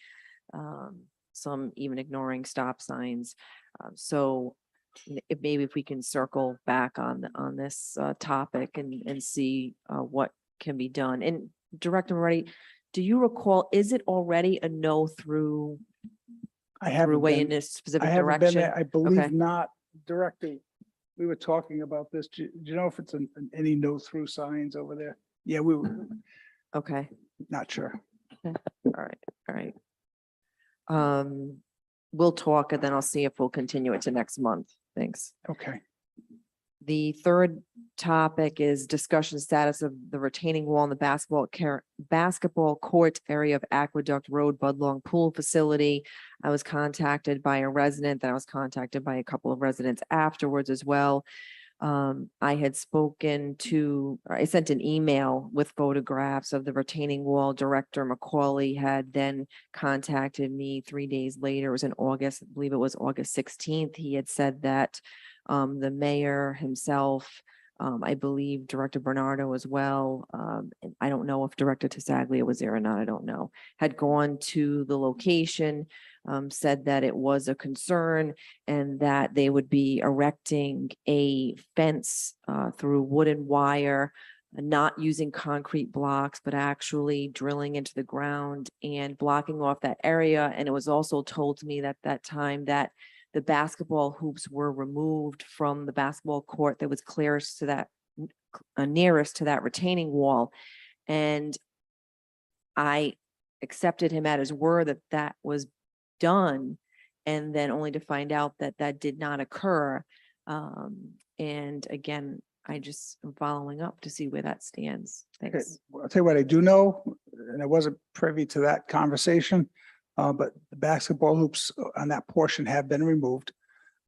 Some even ignoring stop signs. So maybe if we can circle back on this topic and see what can be done. And Director Moretti, do you recall, is it already a no through? I haven't Way been, in a specific I haven't been direction? there. I believe Okay. not. Director, we were talking about this. Do you know if it's any no through signs over there? Yeah, we were Okay, not sure. all right. We'll talk and then I'll see if we'll continue it to next month. Thanks. Okay. The third topic is discussion status of the retaining wall in the basketball court area of Aqueduct Road Budlong Pool Facility. I was contacted by a resident, then I was contacted by a couple of residents afterwards as well. I had I sent an email with photographs of the retaining wall. Director Macaulay had then contacted me 3 days later. It was in August, I believe it was August 16th. He had said that the mayor himself, I believe Director Bernardo as well, and I don't know if Director Tassaglia was there or not, I don't know, had gone to the location, said that it was a concern and that they would be erecting a fence through wooden wire, not using concrete blocks, but actually drilling into the ground and blocking off that area. And it was also told to me that time that the basketball hoops were removed from the basketball court that was clearest to that, nearest to that retaining wall. And I accepted him at his word that that was done, and then only to find out that that did not occur. And again, I just am following up to see where that stands. Okay. Thanks. Well, I'll tell you what I do know, and I wasn't privy to that conversation, but the basketball hoops on that portion have been removed.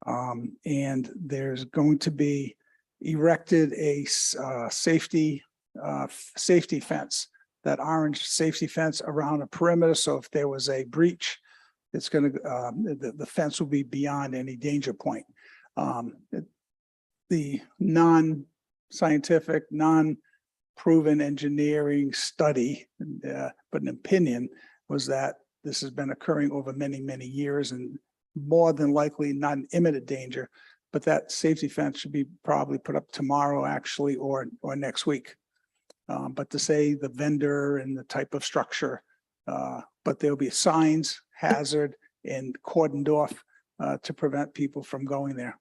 And there's going to be erected a safety fence, that orange safety fence around a perimeter. So if there was a breach, it's going to, the fence will be beyond any danger point. The non-scientific, non-proven engineering study, but an opinion, was that this has been occurring over many, many years and more than likely not an imminent danger, but that safety fence should be probably put up tomorrow actually, or next week. But to say the vendor and the type of structure, but there'll be signs, hazard, and cordoned off to prevent people from going there.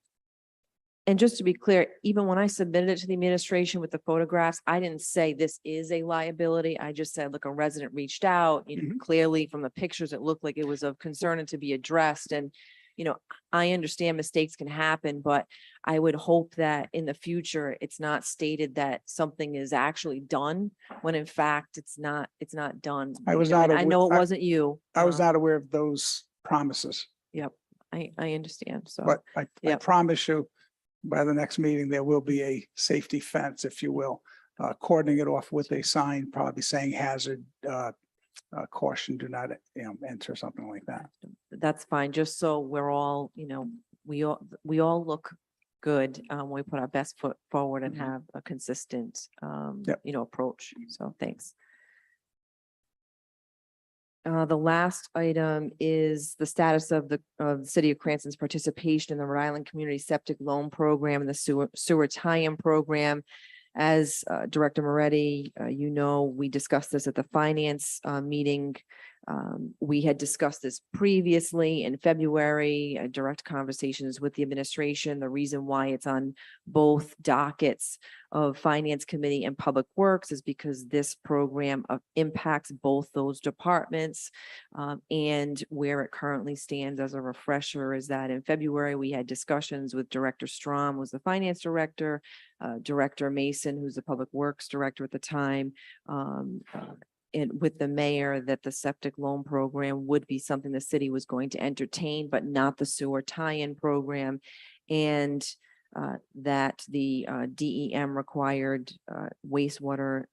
And just to be clear, even when I submitted it to the administration with the photographs, I didn't say this is a liability. I just said, look, a resident reached out, clearly from the pictures, it looked like it was of concern and to be addressed. And, I understand mistakes can happen, but I would hope that in the future, it's not stated that something is actually done when in fact it's not done. I was not I know it wasn't you. I was not aware of those promises, Yep, I understand. So. but I Yep. promise you, by the next meeting, there will be a safety fence, if you will, cordoning it off with a sign, probably saying hazard, caution, do not, enter, something like that. That's fine, just so we're all, we all look good, we put our best foot forward and have a consistent, Yep. approach. So thanks. The last item is the status of the city of Cranston's participation in the Rhode Island Community Septic Loan Program and the sewer tie-in program. As Director Moretti, we discussed this at the finance meeting. We had discussed this previously in February, direct conversations with the administration. The reason why it's on both dockets of Finance Committee and Public Works is because this program impacts both those departments. And where it currently stands, as a refresher, is that in February, we had discussions with Director Strom, was the finance director, Director Mason, who's the Public Works director at the time, with the mayor that the septic loan program would be something the city was going to entertain, but not the sewer tie-in program. And that the DEM required wastewater,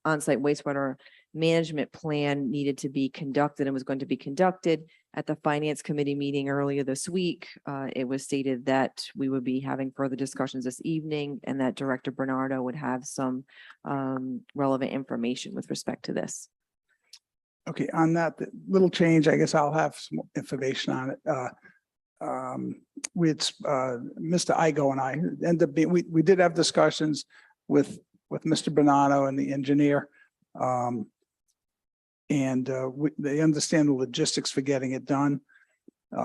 on-site wastewater management plan needed to be conducted and was going to be conducted. At the Finance Committee meeting earlier this week, it was stated that we would be having further discussions this evening and that Director Bernardo would have some relevant information with respect to this. Okay, on that the little change, I guess I'll have some more information on it. With Mr. Igo and I ended up being, we did have discussions with Mr. Bonanno and the engineer. They understand the logistics for getting it done.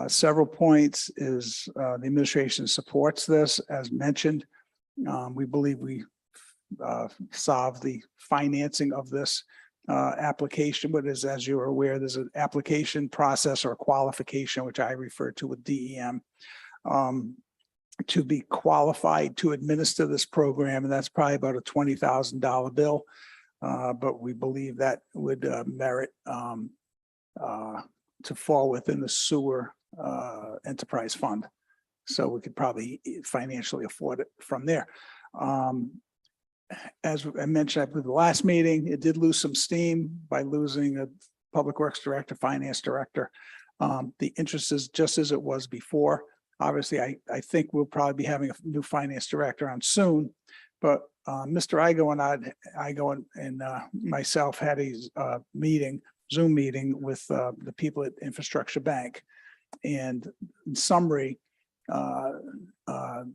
Several points is the administration supports this, as mentioned. We believe we solved the financing of this application, but as you're aware, there's an application process or qualification, which I refer to with DEM, to be qualified to administer this program, and that's probably about a $20,000 bill. But we believe that would merit to fall within the sewer enterprise fund. So we could probably financially afford it from there. As I mentioned, I believe the last meeting, it did lose some steam by losing a public works director, finance director. The interest is just as it was before. Obviously, I think we'll probably be having a new finance director on soon, but Mr. Igo and myself had a Zoom meeting with the people at Infrastructure Bank. And in summary, the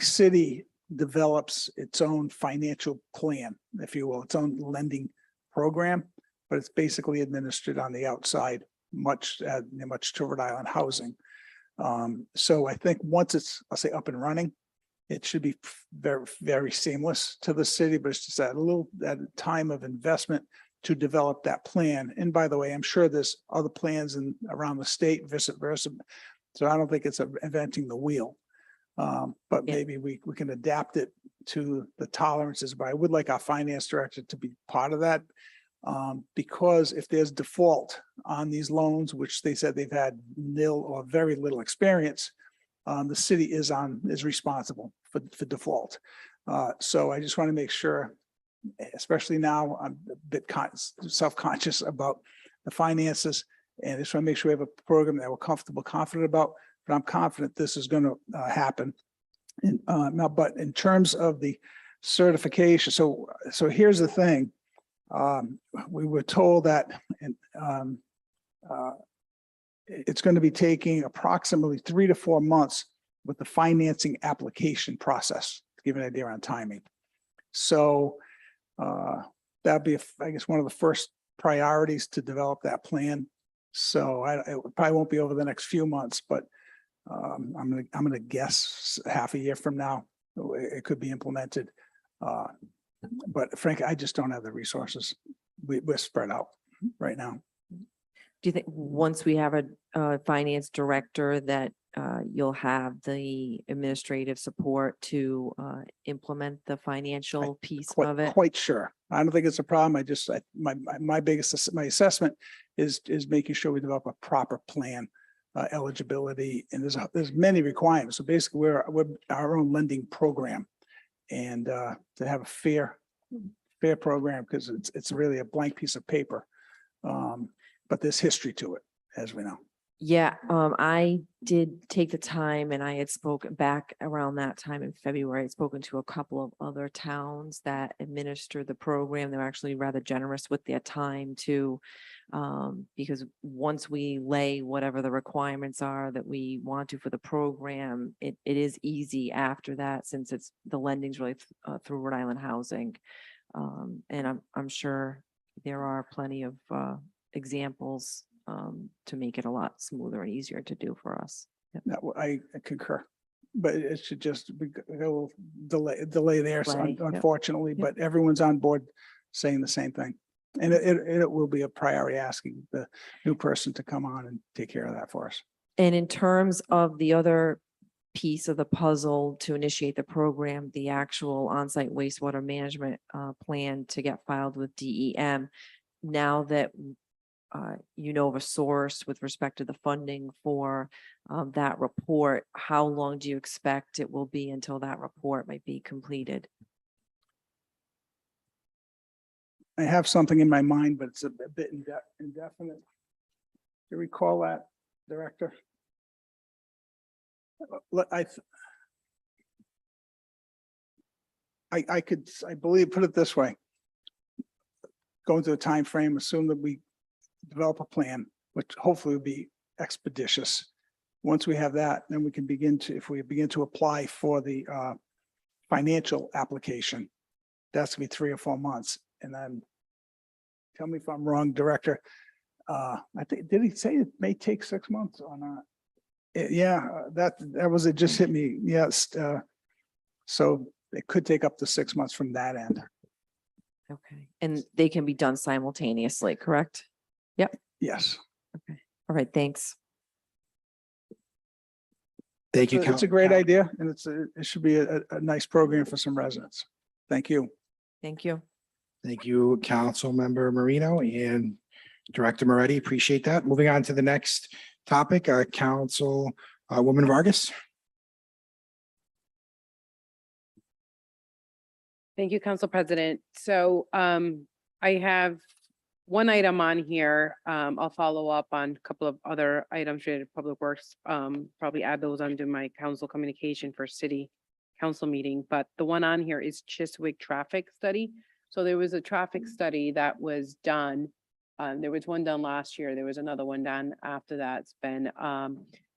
city develops its own financial plan, if you will, its own lending program, but it's basically administered on the outside, much to Rhode Island Housing. So I think once it's, I'll say, up and running, it should be very, very seamless to the city, but it's just that time of investment to develop that plan. And by the way, I'm sure there's other plans around the state, vice versa. So I don't think it's inventing the wheel. But maybe we can adapt it to the tolerances, but I would like our finance director to be part of that. Because if there's default on these loans, which they said they've had nil or very little experience, the city is responsible for default. So I just want to make sure, especially now, I'm a bit self-conscious about the finances, and I just want to make sure we have a program that we're confident about. But I'm confident this is going to happen. And now, but in terms of the certification, so here's the thing. We were told that it's going to be taking approximately 3 to 4 months with the financing application process, to give an idea on timing. So that'd be, I guess, one of the first priorities to develop that plan. So it probably won't be over the next few months, but I'm gonna guess half a year from now it could be implemented. But frankly, I just don't have the resources. We're spread out right now. Do you think once we have a finance director that you'll have the administrative support to implement the financial piece of it? Quite sure. I don't think it's a problem. My assessment is making sure we develop a proper plan, eligibility, and there's many requirements. So basically, we're our own lending program, and to have a fair program, because it's really a blank piece of paper. But there's history to it, as we know. Yeah, I did take the time, and I had spoken back around that time in February. I'd spoken to a couple of other towns that administer the program. They're actually rather generous with their time too, because once we lay whatever the requirements are that we want to for the program, it is easy after that, since the lending's really through Rhode Island Housing, and I'm sure there are plenty of examples to make it a lot smoother and easier to do for us. Yep. No, I concur, but it should just be a little delay there, so Right, yep. unfortunately, Yep. but everyone's on board saying the same thing. And it will be a priority, asking the new person to come on and take care of that for us. And in terms of the other piece of the puzzle to initiate the program, the actual on-site wastewater management plan to get filed with DEM, now that you know of a source with respect to the funding for that report, how long do you expect it will be until that report might be completed? I have something in my mind, but it's a bit indefinite. Do you recall that, Director? I believe, put it this way. Going through the time frame, assume that we develop a plan, which hopefully will be expeditious. Once we have that, then we can begin to, if we begin to apply for the financial application, that's gonna be 3 or 4 months. And then, tell me if I'm wrong, Director. I think, did he say it may take 6 months or not? Yeah, that was, it just hit me. Yes. So it could take up to 6 months from that end. Okay, and they can be done simultaneously, correct? Yes. Okay, all right, thanks. Thank you. It's a great idea, and it should be a nice program for some residents. Thank you. Thank you. Thank you, Councilmember Marino and Director Moretti. Appreciate that. Moving on to the next topic, Councilwoman Vargas. Thank you, Council President. So I have one item on here. I'll follow up on a couple of other items related to Public Works. Probably add those under my council communication for city council meeting. But the one on here is Chiswick traffic study. So there was a traffic study that was done. There was one done last year. There was another one done after that. It's been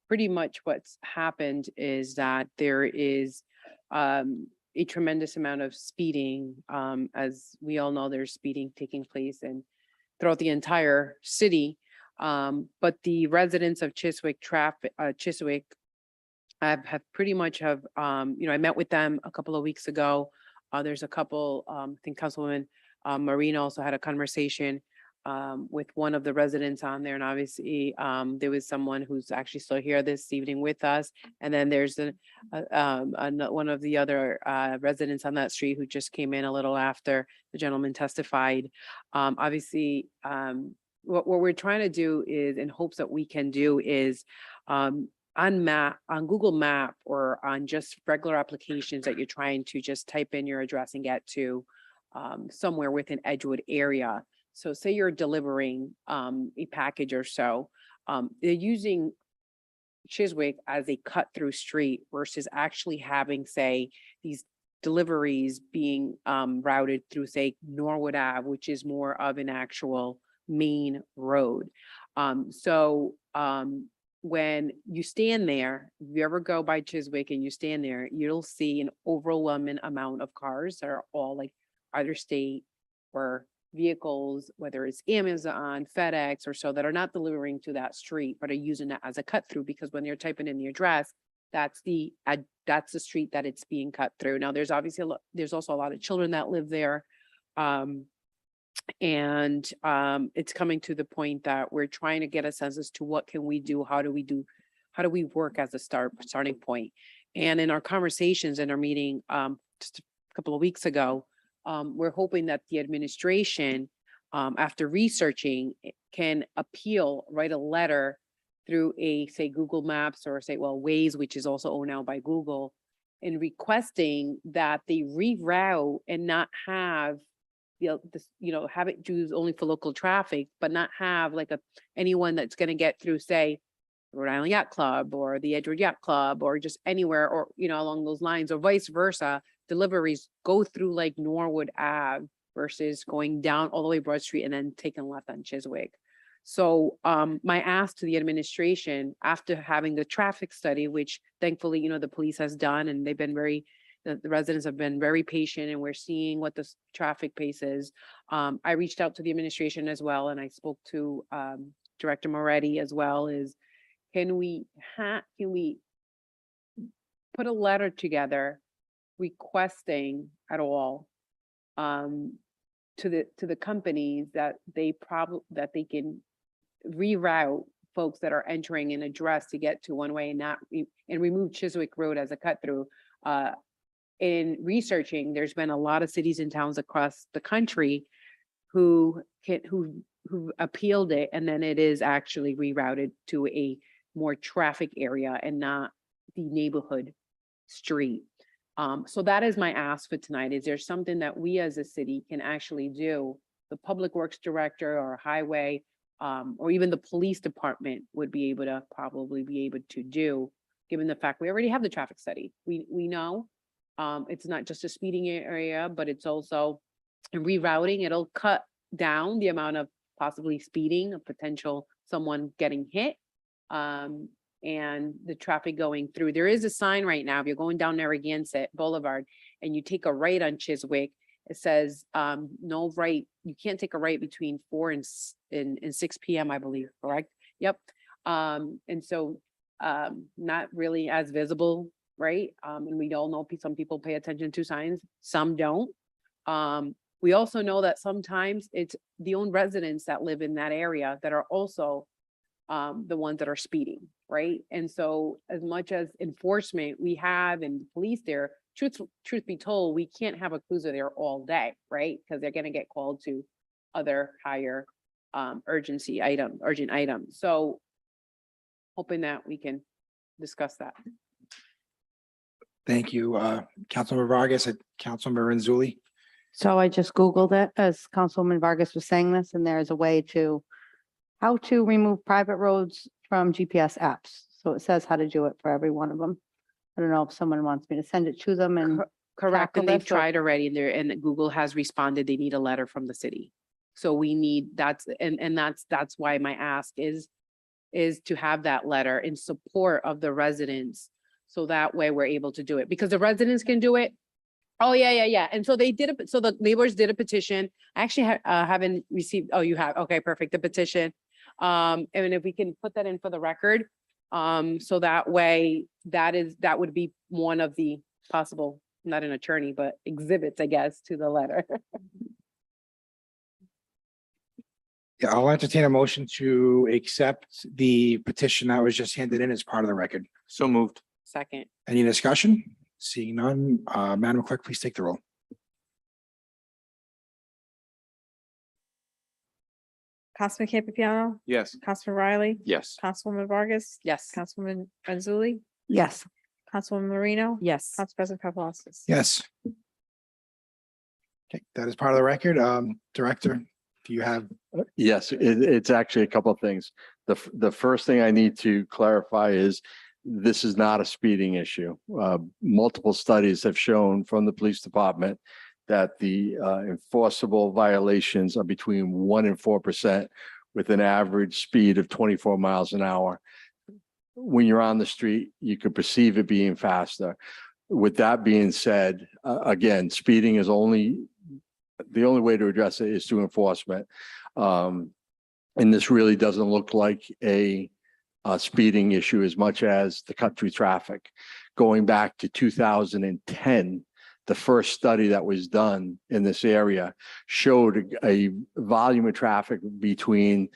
pretty much what's happened is that there is a tremendous amount of speeding. As we all know, there's speeding taking place and throughout the entire city. But the residents of Chiswick Chiswick have pretty much have, I met with them a couple of weeks ago. There's a couple, I think Councilwoman Marina also had a conversation with one of the residents on there. And obviously there was someone who's actually still here this evening with us. And then there's one of the other residents on that street who just came in a little after the gentleman testified. Obviously, what we're trying to do is, in hopes that we can do, is on Google Map or on just regular applications that you're trying to just type in your address and get to somewhere within Edgewood area. So say you're delivering a package or so, they're using Chiswick as a cut through street versus actually having, say, these deliveries being routed through, say, Norwood Ave, which is more of an actual main road. When you stand there, if you ever go by Chiswick and you stand there, you'll see an overwhelming amount of cars that are all like either state or vehicles, whether it's Amazon, FedEx, or so, that are not delivering to that street, but are using that as a cut through, because when they're typing in the address, that's the street that it's being cut through. Now, there's obviously there's also a lot of children that live there. It's coming to the point that we're trying to get a sense as to what can we do, how do we work as a starting point. And in our conversations in our meeting just a couple of weeks ago, we're hoping that the administration, after researching, can write a letter through say Google Maps or say, Waze, which is also owned now by Google, in requesting that they reroute and not have have it used only for local traffic, but not have like anyone that's going to get through, say, Rhode Island Yacht Club or the Edgewood Yacht Club or just anywhere, or along those lines, or vice versa. Deliveries go through like Norwood Ave versus going down all the way Broad Street and then taking left on Chiswick. So my ask to the administration, after having the traffic study, which thankfully the police has done, and they've been the residents have been very patient, and we're seeing what the traffic pace is. I reached out to the administration as well, and I spoke to Director Moretti as well. Is can we put a letter together requesting at all to the companies that they can reroute folks that are entering an address to get to one way and remove Chiswick Road as a cut through. In researching, there's been a lot of cities and towns across the country who who appealed it, and then it is actually rerouted to a more traffic area and not the neighborhood street. So that is my ask for tonight. Is there something that we as a city can actually do? The Public Works Director or Highway, or even the police department would be able to probably be able to do, given the fact we already have the traffic study. We know, it's not just a speeding area, but it's also rerouting. It'll cut down the amount of possibly speeding, a potential someone getting hit. And the traffic going through. There is a sign right now, if you're going down Narragansett Boulevard and you take a right on Chiswick, it says, no right, you can't take a right between 4 and 6 PM, I believe, correct? Yep. And so, not really as visible, right? And we all know some people pay attention to signs, some don't. We also know that sometimes it's the own residents that live in that area that are also the ones that are speeding, right? And so as much as enforcement we have and police there, truth be told, we can't have a cruiser there all day, right? Because they're gonna get called to other higher urgent items. So hoping that we can discuss that. Thank you, Councilmember Vargas and Councilmember Renzulli. So I just Googled it as Councilwoman Vargas was saying this, and there is a way to how to remove private roads from GPS apps. So it says how to do it for every one of them. I don't know if someone wants me to send it to them and Correct, and tackle they've this, or- tried already and Google has responded, they need a letter from the city. So we need, that's why my ask is to have that letter in support of the residents. So that way we're able to do it, because the residents can do it. Oh, yeah. And so they did it. So the neighbors did a petition. I actually haven't received, oh, you have, okay, perfect, the petition. And if we can put that in for the record, so that way that would be one of the possible, not an attorney, but exhibits, I guess, to the letter. Yeah, I'll entertain a motion to accept the petition that was just handed in as part of the record. So moved. Second, Any discussion? Seeing none, Madam Clerk, please take the roll. Councilman Campiano, Yes. Councilman Riley, Yes. Councilwoman Vargas, yes. Councilwoman Renzulli, Yes, Councilwoman Marino, Yes. Council President Paplaskas. Yes. Okay, that is part of the record. Director, do you have, Yes, it's actually a couple of things. The first thing I need to clarify is this is not a speeding issue. Multiple studies have shown from the police department that the enforceable violations are between 1% and 4% with an average speed of 24 miles an hour. When you're on the street, you could perceive it being faster. With that being said, again, speeding is the only way to address it is through enforcement. And this really doesn't look like a speeding issue as much as the cut through traffic. Going back to 2010, the first study that was done in this area showed a volume of traffic between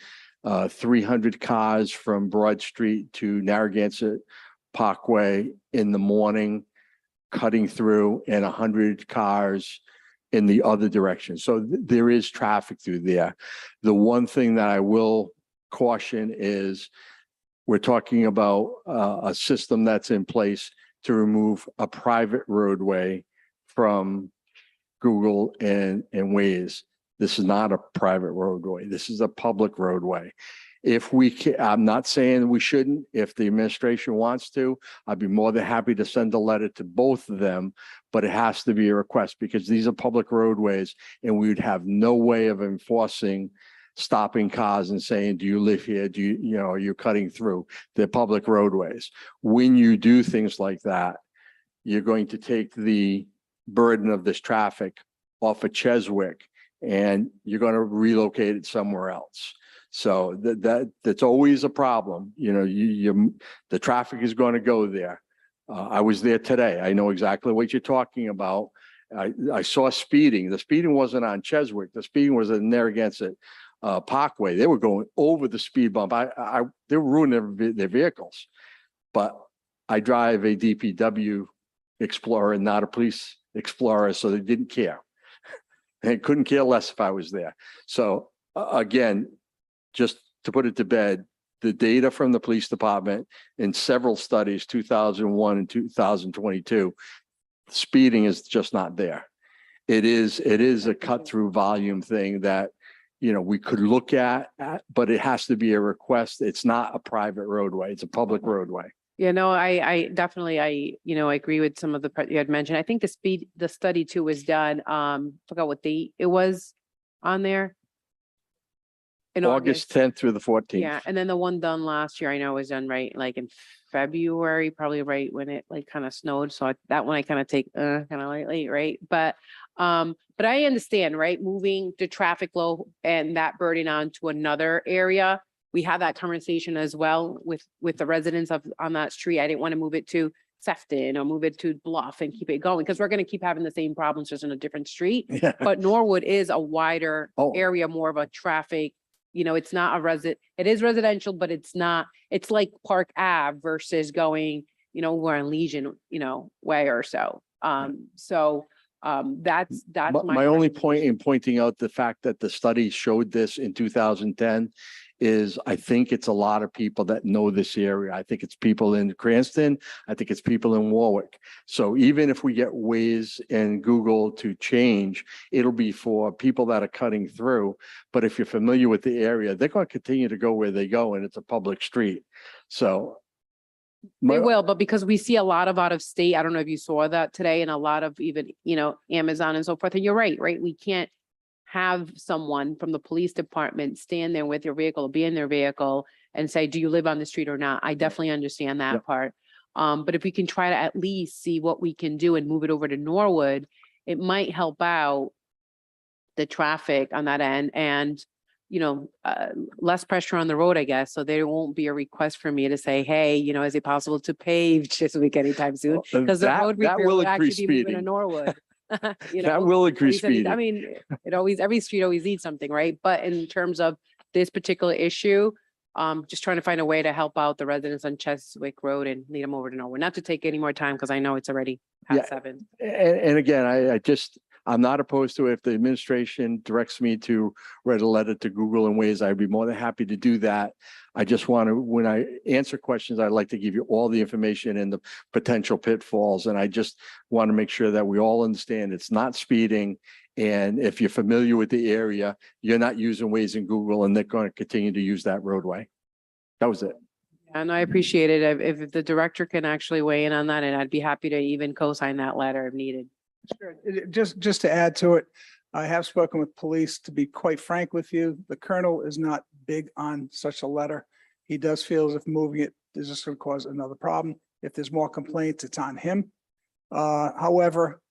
300 cars from Broad Street to Narragansett Parkway in the morning, cutting through, and 100 cars in the other direction. So there is traffic through there. The one thing that I will caution is we're talking about a system that's in place to remove a private roadway from Google and Waze. This is not a private roadway. This is a public roadway. If we can, I'm not saying we shouldn't. If the administration wants to, I'd be more than happy to send a letter to both of them, but it has to be a request because these are public roadways and we would have no way of enforcing stopping cars and saying, do you live here? Do you, are you cutting through? They're public roadways. When you do things like that, you're going to take the burden of this traffic off of Chiswick and you're going to relocate it somewhere else. So that's always a problem. The traffic is going to go there. I was there today. I know exactly what you're talking about. I saw speeding. The speeding wasn't on Chiswick. The speeding was in Narragansett Parkway. They were going over the speed bump. They were ruining their vehicles. But I drive a DPW Explorer and not a police Explorer, so they didn't care. and couldn't care less if I was there. So again, just to put it to bed, the data from the police department in several studies, 2001 and 2022, speeding is just not there. It is a cut through volume thing that, you know, we could look at, but it has to be a request. It's not a private roadway. It's a public roadway. Yeah, no, I definitely, I agree with some of the, you had mentioned. I think the study too was done, forgot what date it was on there. In August 10th through the 14th. Yeah, and then the one done last year, I know was done right, like in February, probably right when it like kind of snowed. So that one I kind of take kind of lightly, right? But I understand, right? Moving the traffic flow and that burden on to another area. We had that conversation as well with the residents on that street. I didn't want to move it to Sefton or move it to Bluff and keep it going because we're going to keep having the same problems just in a different street. Yeah. But Norwood is a wider Oh. area, more of a traffic. It's not it is residential, but it's not, it's like Park Ave versus going, we're on Legion, way or so. That's My only point in pointing out the fact that the study showed this in 2010 is I think it's a lot of people that know this area. I think it's people in Cranston. I think it's people in Warwick. So even if we get Waze and Google to change, it'll be for people that are cutting through. But if you're familiar with the area, they're going to continue to go where they go, and it's a public street. So they will, but because we see a lot of out of state, I don't know if you saw that today, and a lot of even, Amazon and so forth. And you're right? We can't have someone from the police department stand there with your vehicle or be in their vehicle and say, do you live on the street or not? I definitely understand that part. But if we can try to at least see what we can do and move it over to Norwood, it might help out the traffic on that end and, less pressure on the road, I guess. So there won't be a request for me to say, hey, is it possible to pave Chiswick anytime soon? Because the road repair will will actually increase be moving to speeding. Norwood. That will increase I speeding. mean, every street always needs something, right? But in terms of this particular issue, just trying to find a way to help out the residents on Chiswick Road and lead them over to Norwood. Not to take any more time because I know it's already Yeah. past 7. And again, I'm not opposed to it. If the administration directs me to write a letter to Google and Waze, I'd be more than happy to do that. I just want to, when I answer questions, I'd like to give you all the information and the potential pitfalls. And I just want to make sure that we all understand it's not speeding. And if you're familiar with the area, you're not using Waze and Google, and they're going to continue to use that roadway. That was it. And I appreciate it. If the director can actually weigh in on that, and I'd be happy to even co-sign that letter if needed. Sure. Just to add to it, I have spoken with police. To be quite frank with you, the colonel is not big on such a letter. He does feel as if moving it is just going to cause another problem. If there's more complaints, it's on him. However,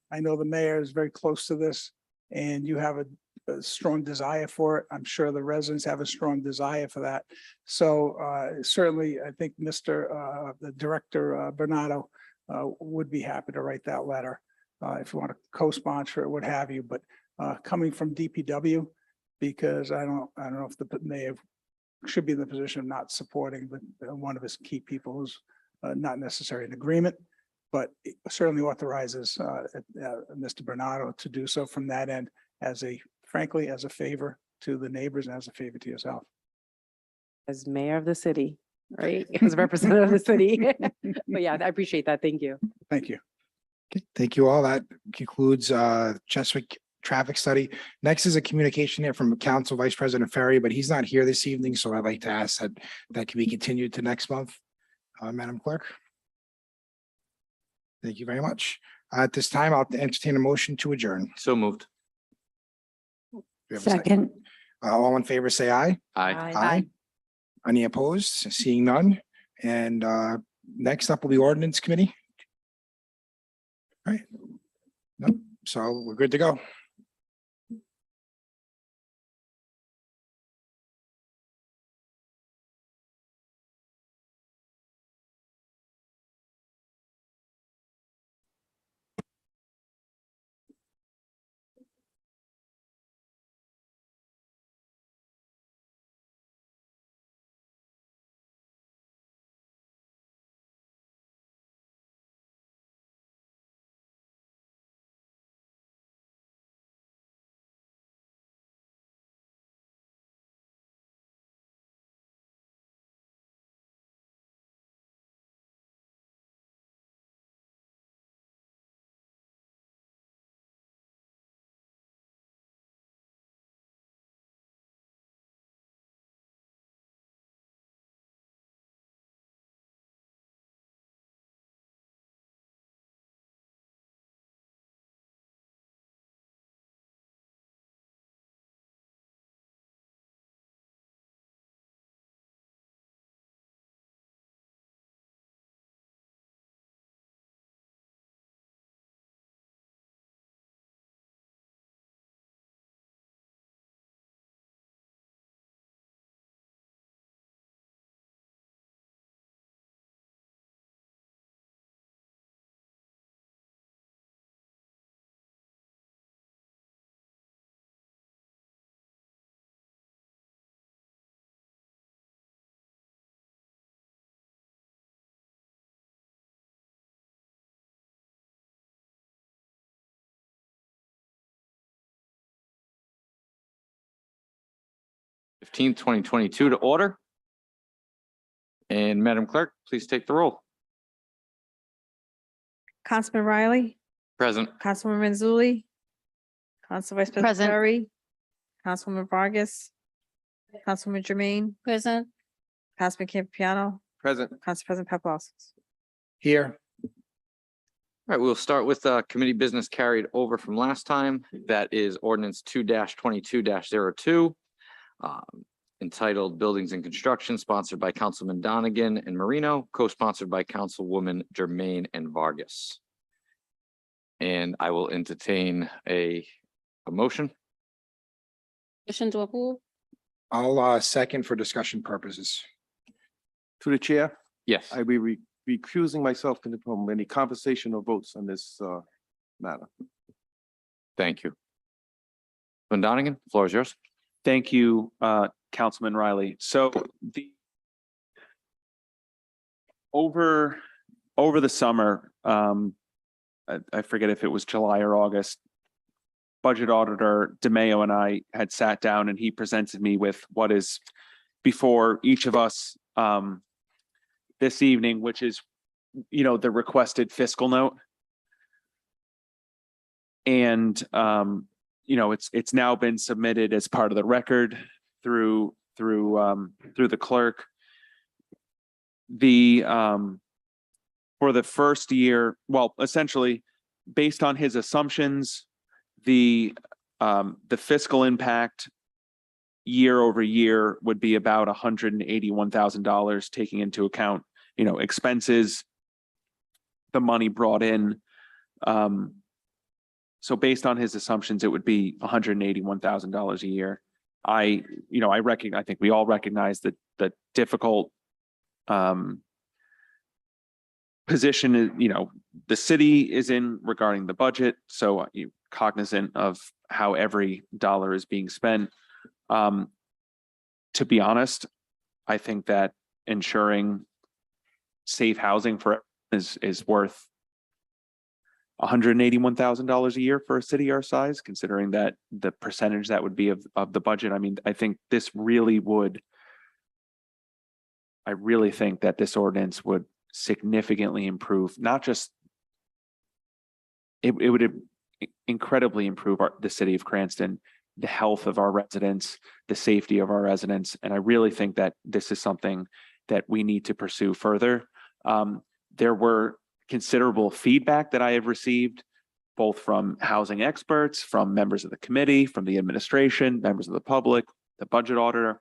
I know the mayor is very close to this, and you have a strong desire for it. I'm sure the residents have a strong desire for that. So certainly, I think the director Bernardo would be happy to write that letter. If you want to co-sponsor it, what have you, but coming from DPW, because I don't know if the mayor should be in the position of not supporting one of his key people who's not necessarily in agreement, but it certainly authorizes Mr. Bernardo to do so from that end frankly, as a favor to the neighbors and as a favor to yourself. As mayor of the city, right? As a representative of the city. But yeah, I appreciate that. Thank you. Thank you. Okay, thank you all. That concludes Chiswick traffic study. Next is a communication here from Council Vice President Ferry, but he's not here this evening, so I'd like to ask that can be continued to next month. Madam Clerk. Thank you very much. At this time, I'll entertain a motion to adjourn. So moved. Do we have a Second. All in favor, say aye. Aye. Any opposed? Seeing none. And next up will be Ordinance Committee. All right. Nope. So we're good to go. 15th, 2022 to order. And Madam Clerk, please take the roll. Councilman Riley, Present. Councilwoman Zuli, Council Vice President Present. Ferry, Councilwoman Vargas, Councilwoman Jermaine, Present. Councilman Campiano, Present. Council President Paplaskas. Here. All right, we'll start with committee business carried over from last time. That is ordinance 2-22-02. Entitled Buildings and Construction, sponsored by Councilman Donegan and Marino, co-sponsored by Councilwoman Jermaine and Vargas. And I will entertain a motion. Motion to approve. I'll second for discussion purposes. To the chair, Yes. I will be recusing myself from any conversation or votes on this matter. Thank you. Councilman Donegan, floor is yours. Thank you, Councilman Riley. So over the summer, I forget if it was July or August, Budget Auditor DeMayo and I had sat down and he presented me with what is before each of us this evening, which is, the requested fiscal note. And, it's now been submitted as part of the record through the clerk. For the first year, well, essentially, based on his assumptions, the fiscal impact year over year would be about $181,000, taking into account, expenses, the money brought in. So based on his assumptions, it would be $181,000 a year. I think we all recognize that the difficult position, the city is in regarding the budget. So you're cognizant of how every dollar is being spent. To be honest, I think that ensuring safe housing for is worth $181,000 a year for a city our size, considering that the percentage that would be of the budget. I mean, I think this really would, I really think that this ordinance would significantly improve, not just, it would incredibly improve the city of Cranston, the health of our residents, the safety of our residents. And I really think that this is something that we need to pursue further. There were considerable feedback that I have received, both from housing experts, from members of the committee, from the administration, members of the public, the budget auditor.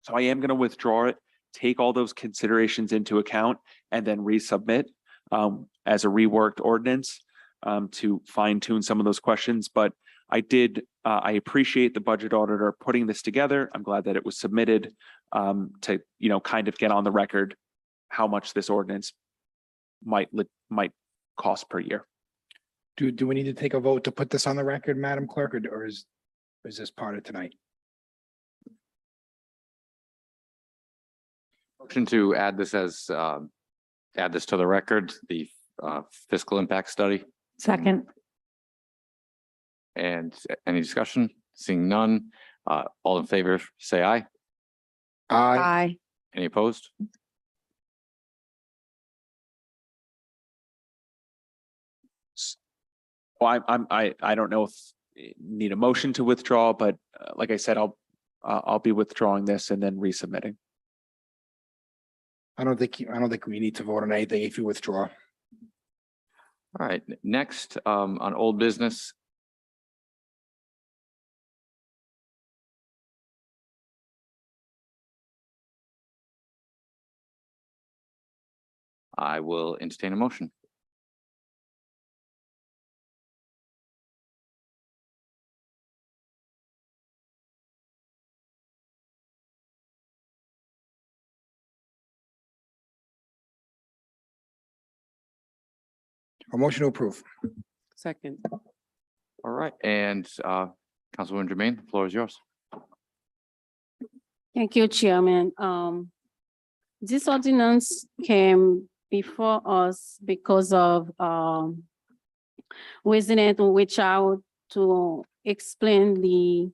So I am going to withdraw it, take all those considerations into account, and then resubmit as a reworked ordinance to fine tune some of those questions. But I appreciate the budget auditor putting this together. I'm glad that it was submitted to, kind of get on the record how much this ordinance might cost per year. Do we need to take a vote to put this on the record, Madam Clerk, or is this part of tonight? Motion to add this to the record, the fiscal impact study. Second. And any discussion? Seeing none, all in favor, say aye. Aye. Aye. Any opposed? Well, I don't know if you need a motion to withdraw, but like I said, I'll be withdrawing this and then resubmitting. I don't think we need to vote on anything if you withdraw. All right, next, on old business. I will entertain a motion. A motion to approve. Second. All right, and Councilwoman Jermaine, the floor is yours. Thank you, Chairman. This ordinance came before us because of resident who reach out to explain the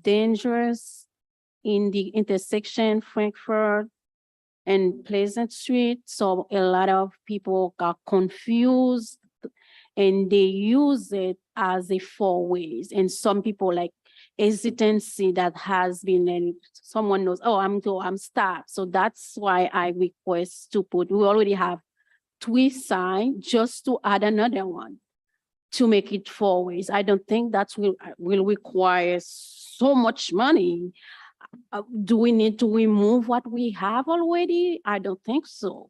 dangerous in the intersection Frankfurt and Pleasant Street. So a lot of people got confused and they use it as a four ways. And some people like hesitancy that has been, and someone knows, oh, I'm stopped. So that's why I request to put, we already have 3 signs, just to add another one to make it four ways. I don't think that will require so much money. Do we need to remove what we have already? I don't think so.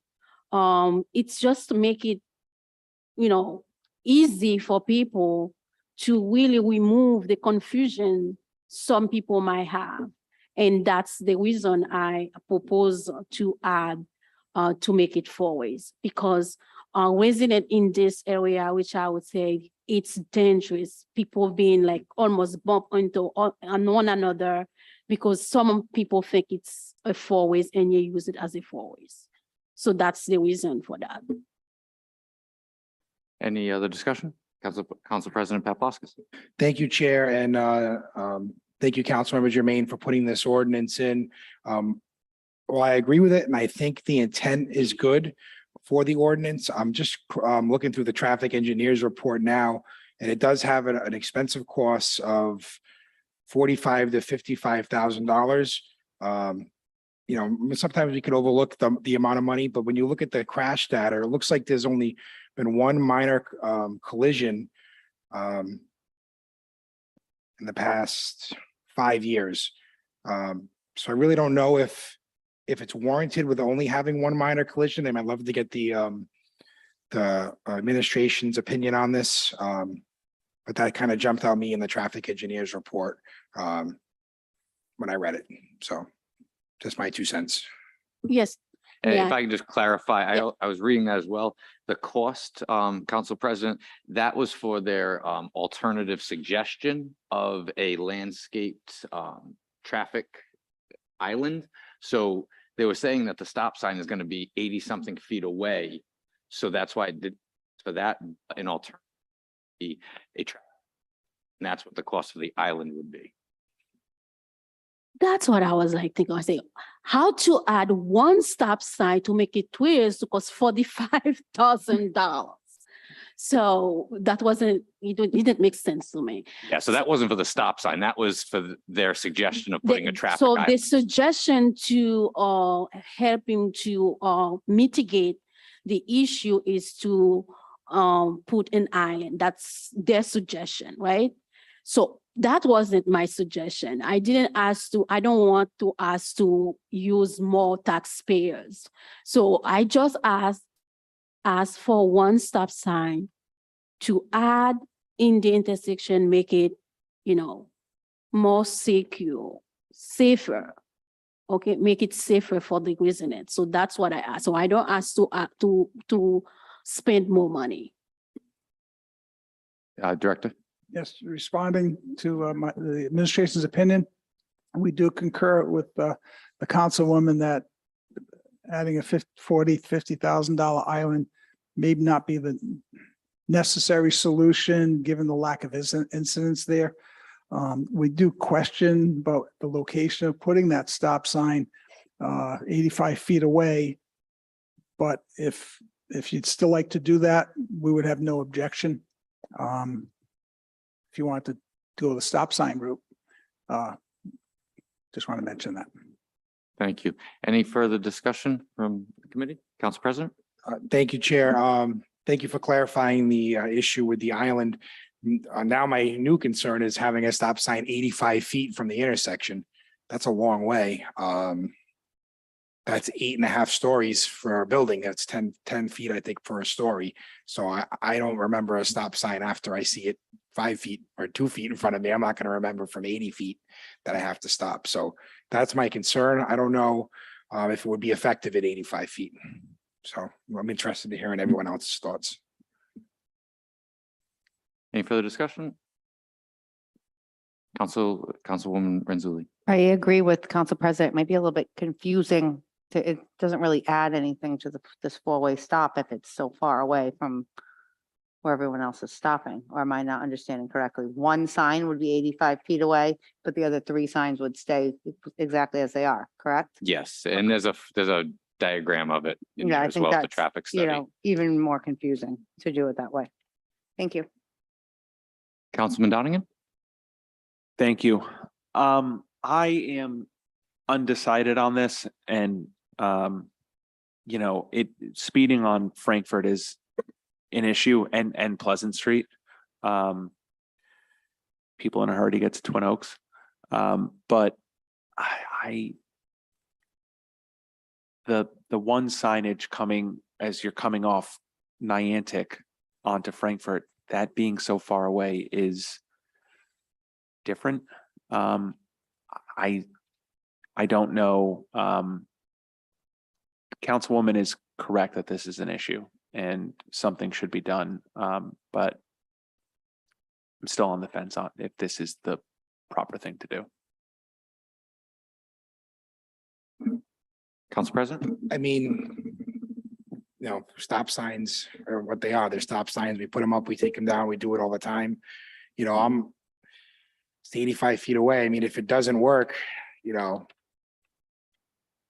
It's just to make it, easy for people to really remove the confusion some people might have. And that's the reason I propose to add, to make it four ways, because resident in this area, which I would say it's dangerous, people being like almost bump into on one another, because some people think it's a four ways and you use it as a four ways. So that's the reason for that. Any other discussion? Council President Paplaskas. Thank you, Chair, and thank you, Councilmember Jermaine, for putting this ordinance in. Well, I agree with it, and I think the intent is good for the ordinance. I'm just looking through the traffic engineer's report now, and it does have an expensive cost of $45,000 to $55,000. Sometimes we can overlook the amount of money, but when you look at the crash data, it looks like there's only been one minor collision in the past 5 years. So I really don't know if it's warranted with only having one minor collision. They might love to get the administration's opinion on this. But that kind of jumped out me in the traffic engineer's report when I read it. So just my 2 cents. Yes. And Yeah. if I can just clarify, I was reading that as well. The cost, Council President, that was for their alternative suggestion of a landscaped traffic island. So they were saying that the stop sign is going to be 80-something feet away. So that's why I did for that an alternative, a traffic. And that's what the cost of the island would be. That's what I was like thinking. I say, how to add one stop sign to make it 2 years to cost $45,000. So that wasn't, it didn't make sense to me. Yeah, so that wasn't for the stop sign. That was for their suggestion of putting a traffic So the island. suggestion to help him to mitigate the issue is to put an island. That's their suggestion, right? So that wasn't my suggestion. I don't want to ask to use more taxpayers. So I just asked for one stop sign to add in the intersection, make it, more secure, safer. Okay, make it safer for the residents. So that's what I asked. So I don't ask to spend more money. Director? Yes, responding to the administration's opinion, we do concur with the councilwoman that adding a $50,000 island may not be the necessary solution, given the lack of incidents there. We do question about the location of putting that stop sign 85 feet away. But if you'd still like to do that, we would have no objection. If you want to go the stop sign route, just want to mention that. Thank you. Any further discussion from the committee? Council President? Thank you, Chair. Thank you for clarifying the issue with the island. Now my new concern is having a stop sign 85 feet from the intersection. That's a long way. That's 8.5 stories for a building. That's 10 feet, I think, for a story. So I don't remember a stop sign after I see it 5 feet or 2 feet in front of me. I'm not going to remember from 80 feet that I have to stop. So that's my concern. I don't know if it would be effective at 85 feet. So I'm interested in hearing everyone else's thoughts. Any further discussion? Councilwoman Renzulli. I agree with Council President. It might be a little bit confusing. It doesn't really add anything to this four-way stop if it's so far away from where everyone else is stopping, or am I not understanding correctly? One sign would be 85 feet away, but the other 3 signs would stay exactly as they are, correct? Yes, and there's a diagram of it in Yeah, there I as think well, the that's, traffic you study. know, even more confusing to do it that way. Thank you. Councilman Donegan? Thank you. I am undecided on this and, you know, speeding on Frankfurt is an issue and Pleasant Street. People in a hurry to get to Twin Oaks. But the one signage coming as you're coming off Niantic onto Frankfurt, that being so far away is different. I don't know. Councilwoman is correct that this is an issue and something should be done. But I'm still on the fence on if this is the proper thing to do. Council President? I mean, you know, stop signs are what they are. They're stop signs. We put them up, we take them down, we do it all the time. You know, it's 85 feet away. I mean, if it doesn't work, you know,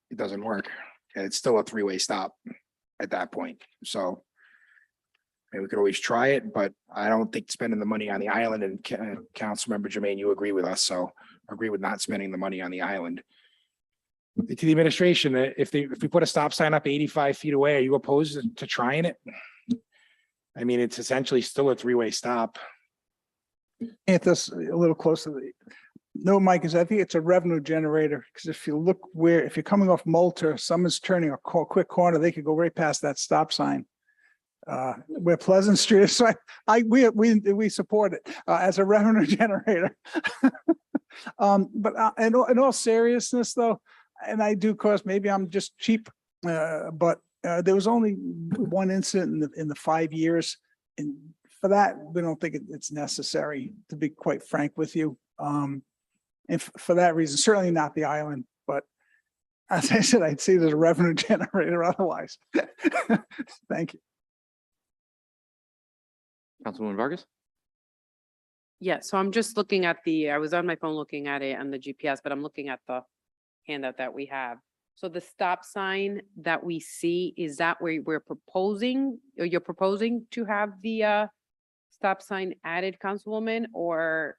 it doesn't work. And it's still a 3-way stop at that point. So I mean, we could always try it, but I don't think spending the money on the island, and Councilmember Jermaine, you agree with us. So I agree with not spending the money on the island. To the administration, if we put a stop sign up 85 feet away, are you opposed to trying it? I mean, it's essentially still a 3-way stop. Get this a little closer. No, Mike, is I think it's a revenue generator, because if you look if you're coming off Moulter, someone's turning a quick corner, they could go right past that stop sign. Where Pleasant Street is, so we support it as a revenue generator. But in all seriousness though, and I do, cause maybe I'm just cheap, but there was only one incident in the 5 years. And for that, we don't think it's necessary, to be quite frank with you. And for that reason, certainly not the island, but as I said, I'd see it as a revenue generator otherwise. Thank you. Councilwoman Vargas? Yeah, so I'm just looking at I was on my phone looking at it on the GPS, but I'm looking at the handout that we have. So the stop sign that we see, is that where we're proposing, or you're proposing to have the stop sign added, Councilwoman, or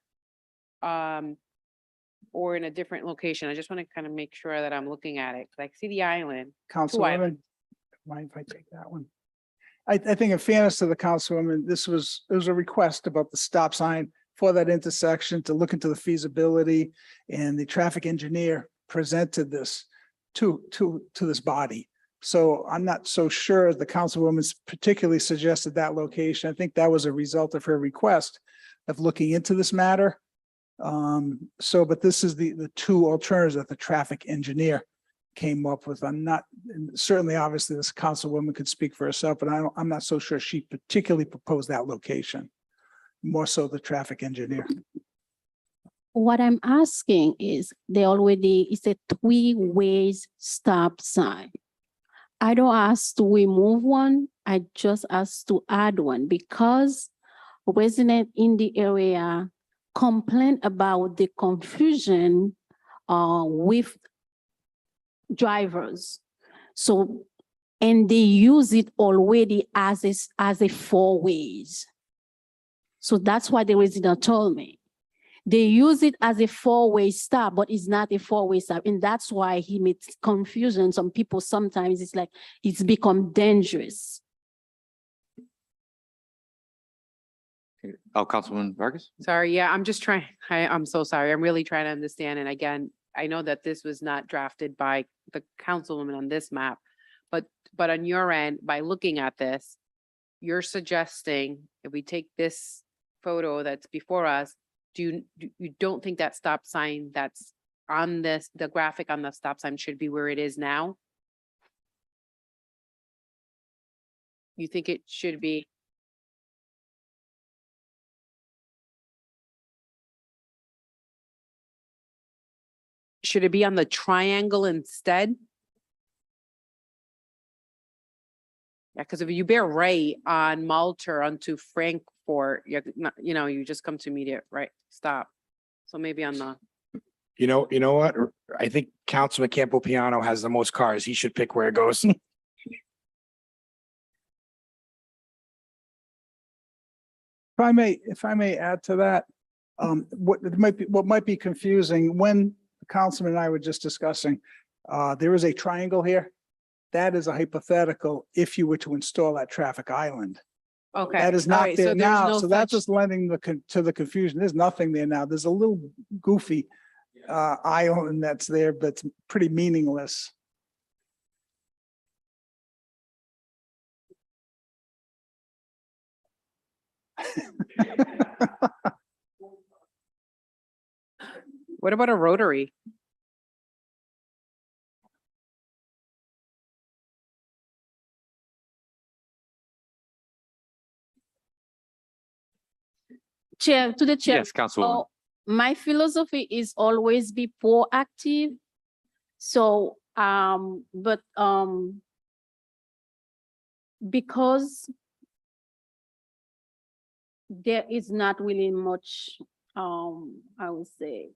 in a different location? I just want to kind of make sure that I'm looking at it, because I see the island. Councilwoman, mind if I take that one? I think in fairness to the councilwoman, it was a request about the stop sign for that intersection, to look into the feasibility, and the traffic engineer presented this to this body. So I'm not so sure the councilwoman's particularly suggested that location. I think that was a result of her request of looking into this matter. But this is the 2 alternatives that the traffic engineer came up with. I'm not, certainly, obviously, this councilwoman could speak for herself, but I'm not so sure she particularly proposed that location. More so the traffic engineer. What I'm asking is, it's a 3-way stop sign. I don't ask to remove one, I just ask to add one, because residents in the area complain about the confusion with drivers. So, and they use it already as a 4 ways. So that's what the resident told me. They use it as a 4-way stop, but it's not a 4-way stop. And that's why he made confusion. Some people, sometimes it's like, it's become dangerous. Oh, Councilwoman Vargas? Sorry, yeah, I'm just trying, I'm so sorry. I'm really trying to understand. And again, I know that this was not drafted by the councilwoman on this map, but on your end, by looking at this, you're suggesting if we take this photo that's before us, you don't think that stop sign that's on the graphic on the stop sign should be where it is now? You think it should be? Should it be on the triangle instead? Yeah, because if you bear right on Malta onto Frankfort, you just come to immediate right stop. So maybe on the, You know what? I think Councilman Campopiano has the most cars. He should pick where it goes. If I may add to that, what might be confusing, when Councilman and I were just discussing, there is a triangle here. That is a hypothetical if you were to install that traffic island. okay. That is all not right, there there's now, no so that's such- just lending to the confusion. There's nothing there now. There's a little goofy island that's there, but it's pretty meaningless. What about a rotary? Chair, to the chair. Yes, Councilwoman. My philosophy is always be proactive. So, because there is not really much, I would say,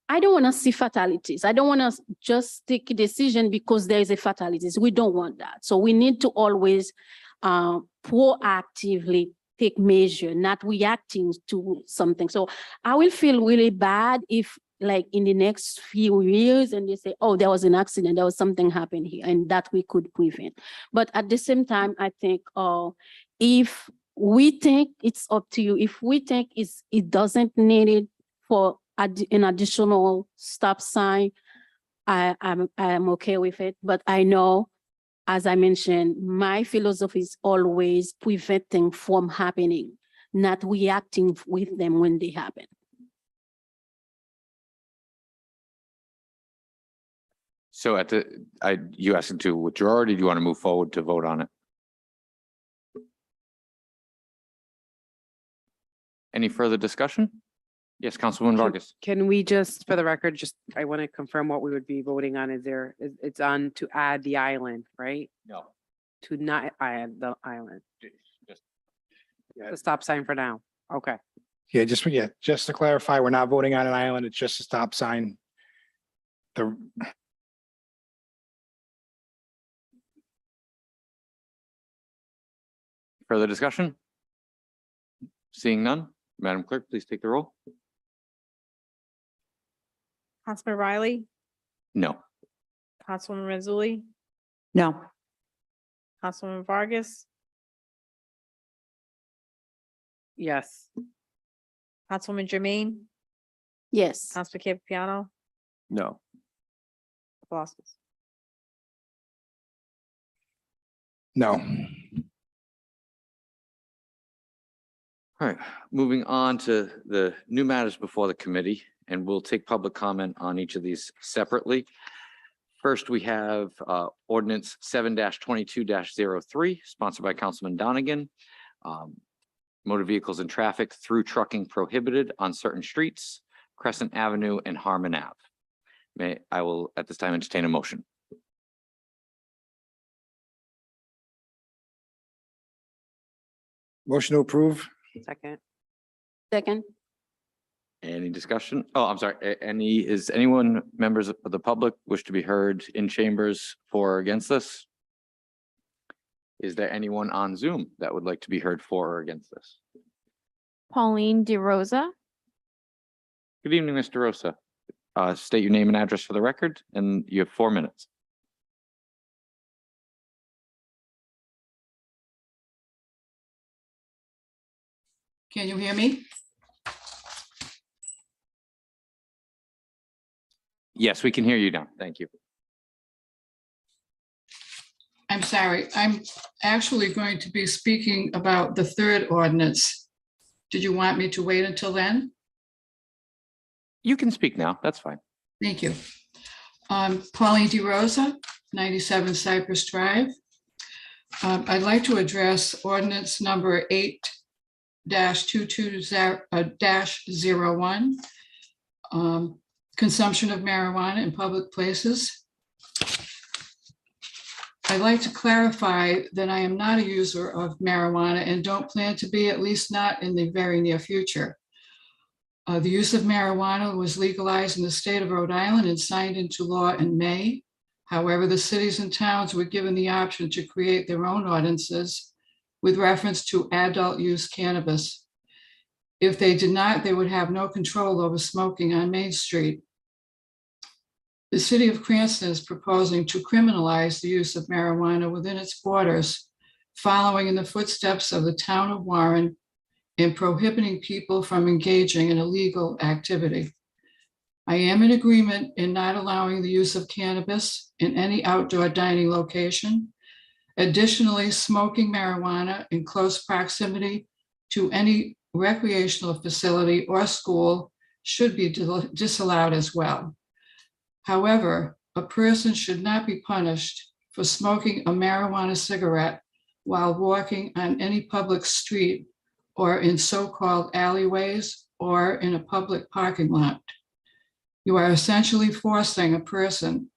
I don't want to see fatalities. I don't want to just take a decision because there is a fatalities. We don't want that. So we need to always proactively take measure, not reacting to something. So I will feel really bad if like in the next few years and they say, oh, there was an accident, there was something happened here and that we could prevent. But at the same time, I think if we think it's up to you, if we think it doesn't need it for an additional stop sign, I'm okay with it. But I know, as I mentioned, my philosophy is always preventing from happening, not reacting with them when they happen. So you asking to withdraw, or did you want to move forward to vote on it? Any further discussion? Yes, Councilwoman Vargas. Can we just, for the record, I want to confirm what we would be voting on. It's on to add the island, right? No. To not add the island, Just the stop sign for now. Okay. Yeah, just to clarify, we're not voting on an island. It's just a stop sign. Further discussion? Seeing none, Madam Clerk, please take the roll. Councilman Riley, No. Councilwoman Mazzulli, No. Councilwoman Vargas, Yes. Councilwoman Jermaine, Yes. Councilman Campiano, No. Velasquez. No. All right, moving on to the new matters before the committee, and we'll take public comment on each of these separately. First, we have ordinance 7-22-03, sponsored by Councilman Donegan. Motor vehicles and traffic through trucking prohibited on certain streets, Crescent Avenue and Harmon Ave. I will at this time entertain a motion. Motion to approve. Second. Second. Any discussion? Oh, I'm sorry. Is anyone, members of the public, wish to be heard in chambers for or against this? Is there anyone on Zoom that would like to be heard for or against this? Pauline DeRosa. Good evening, Mr. Rosa. State your name and address for the record, and you have 4 minutes. Can you hear me? Yes, we can hear you now. Thank you. I'm sorry, I'm actually going to be speaking about the third ordinance. Did you want me to wait until then? You can speak now. That's fine. Thank you. Pauline DeRosa, 97 Cypress Drive. I'd like to address ordinance number 8-220-01. Consumption of marijuana in public places. I'd like to clarify that I am not a user of marijuana and don't plan to be, at least not in the very near future. The use of marijuana was legalized in the state of Rhode Island and signed into law in May. However, the cities and towns were given the option to create their own ordinances with reference to adult use cannabis. If they did not, they would have no control over smoking on Main Street. The city of Cranston is proposing to criminalize the use of marijuana within its borders, following in the footsteps of the town of Warren and prohibiting people from engaging in illegal activity. I am in agreement in not allowing the use of cannabis in any outdoor dining location. Additionally, smoking marijuana in close proximity to any recreational facility or school should be disallowed as well. However, a person should not be punished for smoking a marijuana cigarette while walking on any public street or in so-called alleyways or in a public parking lot. You are essentially forcing a person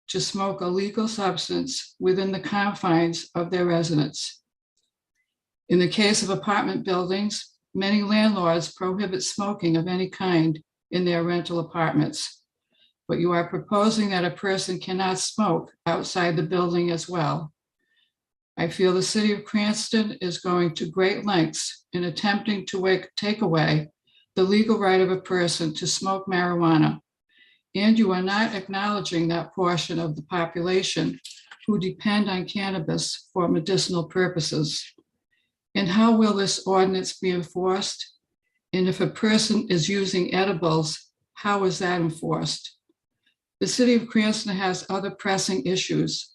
to smoke a legal substance within the confines of their residence. In the case of apartment buildings, many landlords prohibit smoking of any kind in their rental apartments, but you are proposing that a person cannot smoke outside the building as well. I feel the city of Cranston is going to great lengths in attempting to take away the legal right of a person to smoke marijuana, and you are not acknowledging that portion of the population who depend on cannabis for medicinal purposes. And how will this ordinance be enforced? And if a person is using edibles, how is that enforced? The city of Cranston has other pressing issues.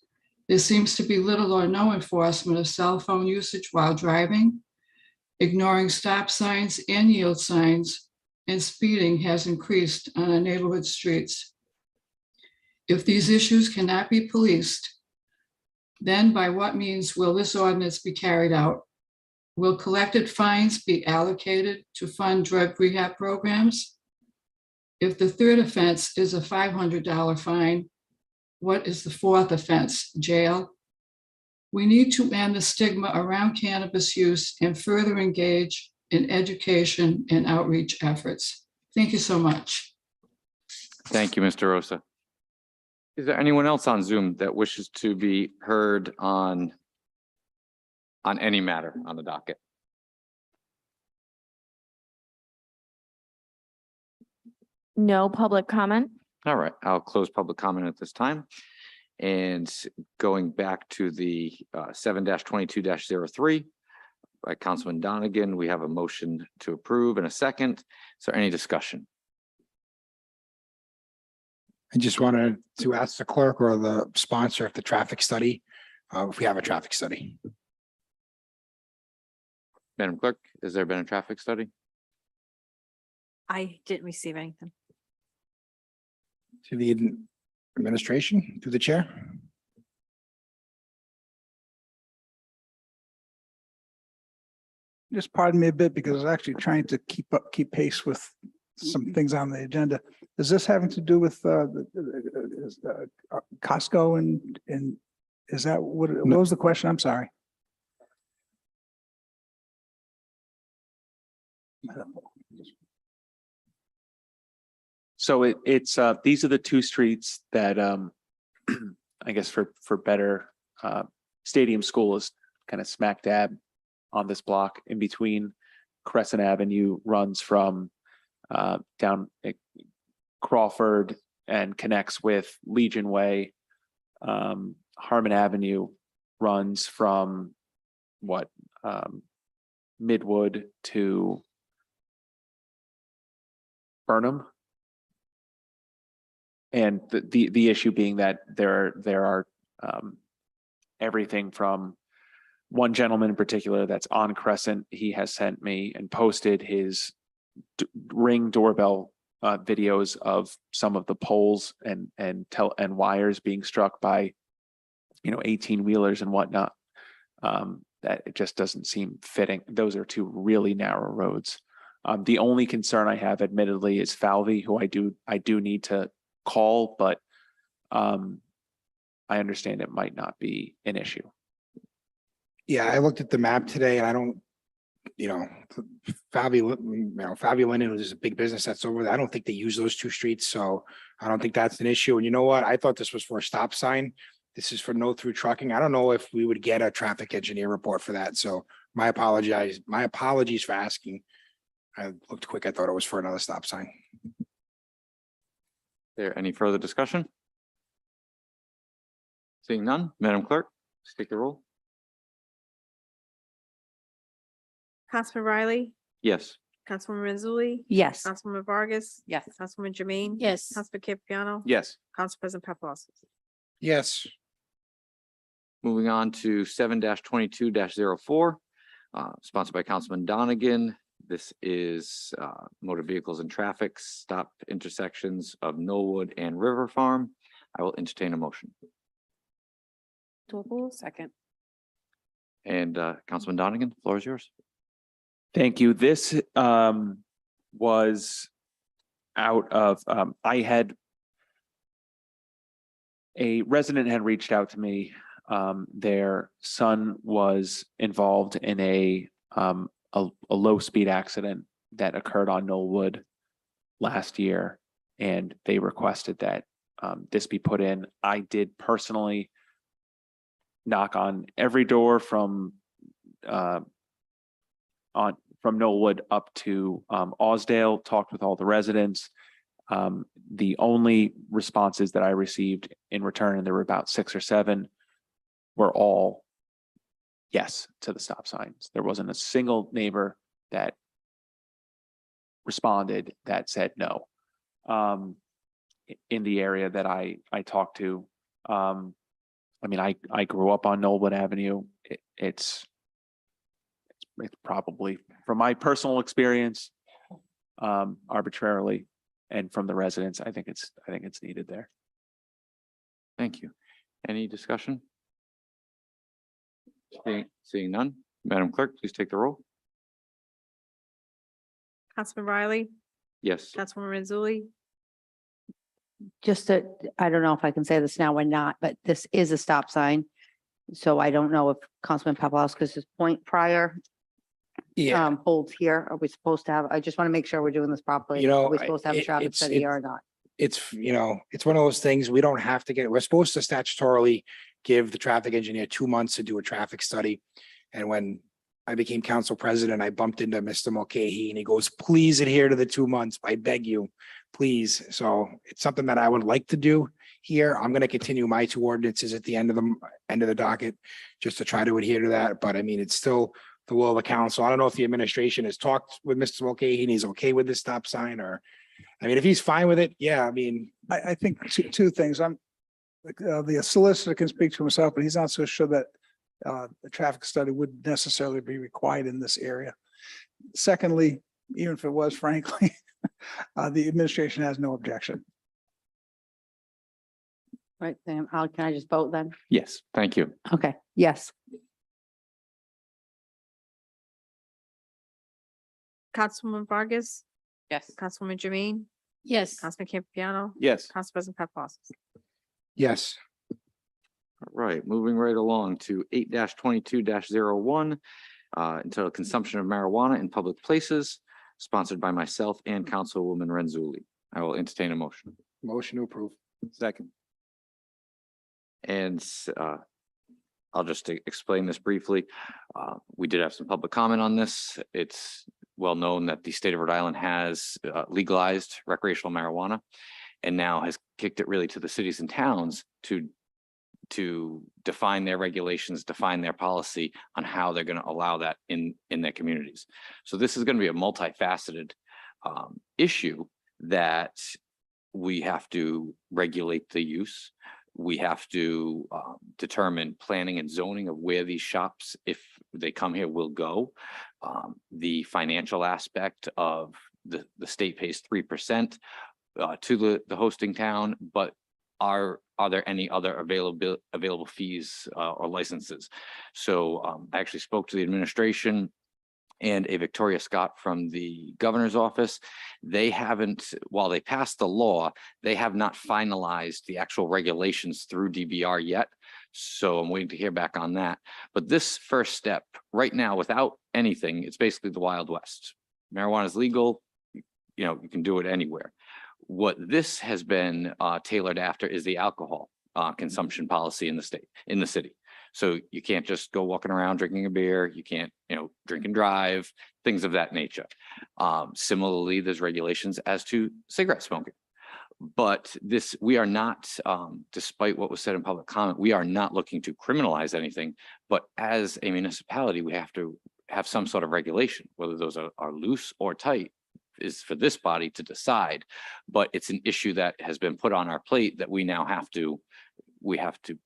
There seems to be little or no enforcement of cell phone usage while driving. Ignoring stop signs and yield signs, and speeding has increased on our neighborhood streets. If these issues cannot be policed, then by what means will this ordinance be carried out? Will collected fines be allocated to fund drug rehab programs? If the third offense is a $500 fine, what is the fourth offense? Jail? We need to end the stigma around cannabis use and further engage in education and outreach efforts. Thank you so much. Thank you, Mr. Rosa. Is there anyone else on Zoom that wishes to be heard on any matter on the docket? No public comment. All right, I'll close public comment at this time. And going back to the 7-22-03 by Councilman Donegan, we have a motion to approve in a second. Is there any discussion? I just wanted to ask the clerk or the sponsor of the traffic study, if we have a traffic study. Madam Clerk, has there been a traffic study? I didn't receive anything. To the administration, to the chair. Just pardon me a bit because I was actually trying to keep pace with some things on the agenda. Is this having to do with Costco and is that what was the question? I'm sorry. So it's these are the two streets that I guess for better, Stadium School is kind of smack dab on this block in between. Crescent Avenue runs from down Crawford and connects with Legion Way. Harmon Avenue runs from Midwood to Burnham. And the issue being that there are everything from one gentleman in particular that's on Crescent. He has sent me and posted his Ring doorbell videos of some of the poles and wires being struck by 18-wheelers and whatnot. That it just doesn't seem fitting. Those are two really narrow roads. The only concern I have, admittedly, is Falvey, who I do need to call, but I understand it might not be an issue. Yeah, I looked at the map today and I don't, Fabio Linden is a big business that's over there. I don't think they use those two streets, so I don't think that's an issue. And you know what? I thought this was for a stop sign. This is for no through trucking. I don't know if we would get a traffic engineer report for that. So my apologies for asking. I looked quick. I thought it was for another stop sign. There any further discussion? Seeing none, Madam Clerk, please take the roll. Councilman Riley, Yes. Councilwoman Mazzulli, Yes. Councilwoman Vargas, Yes. Councilwoman Jermaine. Yes. Councilman Campiano, Yes. Council President Paplaskas. Yes. Moving on to 7-22 4 sponsored by Councilman Donegan. This is motor vehicles and traffic stop intersections of Knollwood and River Farm. I will entertain a motion. Second. And Councilman Donegan, the floor is yours. Thank you. This was out of, a resident had reached out to me. Their son was involved in a low speed accident that occurred on Knollwood last year, and they requested that this be put in. I did personally knock on every door from Knollwood up to Osdale, talked with all the residents. The only responses that I received in return, and there were about 6 or 7, were all yes to the stop signs. There wasn't a single neighbor that responded that said no. In the area that I talked to, I grew up on Knollwood Avenue. It's probably, from my personal experience, arbitrarily, and from the residents, I think it's needed there. Thank you. Any discussion? Seeing none, Madam Clerk, please take the roll. Councilman Riley, Yes. Councilwoman Mazzulli, Just to, I don't know if I can say this now or not, but this is a stop sign. So I don't know if Councilman Paplaskas' point prior holds here. Are we supposed to have, I just want to make sure we're doing this properly. Are we supposed to have a traffic study or not? It's one of those things, we don't have to get, we're supposed to statutorily give the traffic engineer 2 months to do a traffic study. And when I became council president, I bumped into Mr. Mulcahy and he goes, please adhere to the 2 months. I beg you, please. So it's something that I would like to do here. I'm going to continue my 2 ordinances at the end of the docket, just to try to adhere to that. But I mean, it's still the will of the council. I don't know if the administration has talked with Mr. Mulcahy and he's okay with this stop sign, or, I mean, if he's fine with it, yeah, I mean. I think two things. The solicitor can speak to himself, but he's not so sure that the traffic study would necessarily be required in this area. Secondly, even if it was, frankly, the administration has no objection. Right, Sam, can I just vote then? Yes, thank you. Okay, yes. Councilwoman Vargas, Yes. Councilwoman Jermaine, Yes. Councilman Campiano, Yes. Council President Paplaskas. Yes. All right, moving right along to 8-22 1 entitled Consumption of Marijuana in Public Places, sponsored by myself and Councilwoman Renzulli. I will entertain a motion. Motion to approve. Second. And I'll just explain this briefly. We did have some public comment on this. It's well known that the state of Rhode Island has legalized recreational marijuana and now has kicked it really to the cities and towns to define their regulations, define their policy on how they're going to allow that in their communities. So this is going to be a multifaceted issue that we have to regulate the use. We have to determine planning and zoning of where these shops, if they come here, will go. The financial aspect of the state pays 3% to the hosting town, but are there any other available fees or licenses? So I actually spoke to the administration and a Victoria Scott from the governor's office. They haven't, while they passed the law, they have not finalized the actual regulations through DBR yet. So I'm waiting to hear back on that. But this first step, right now, without anything, it's basically the Wild West. Marijuana is legal, you know, you can do it anywhere. What this has been tailored after is the alcohol consumption policy in the state, in the city. So you can't just go walking around drinking a beer. You can't, you know, drink and drive, things of that nature. Similarly, there's regulations as to cigarette smoking. But this, we are not, despite what was said in public comment, we are not looking to criminalize anything. But as a municipality, we have to have some sort of regulation, whether those are loose or tight is for this body to decide. But it's an issue that has been put on our plate that we now have to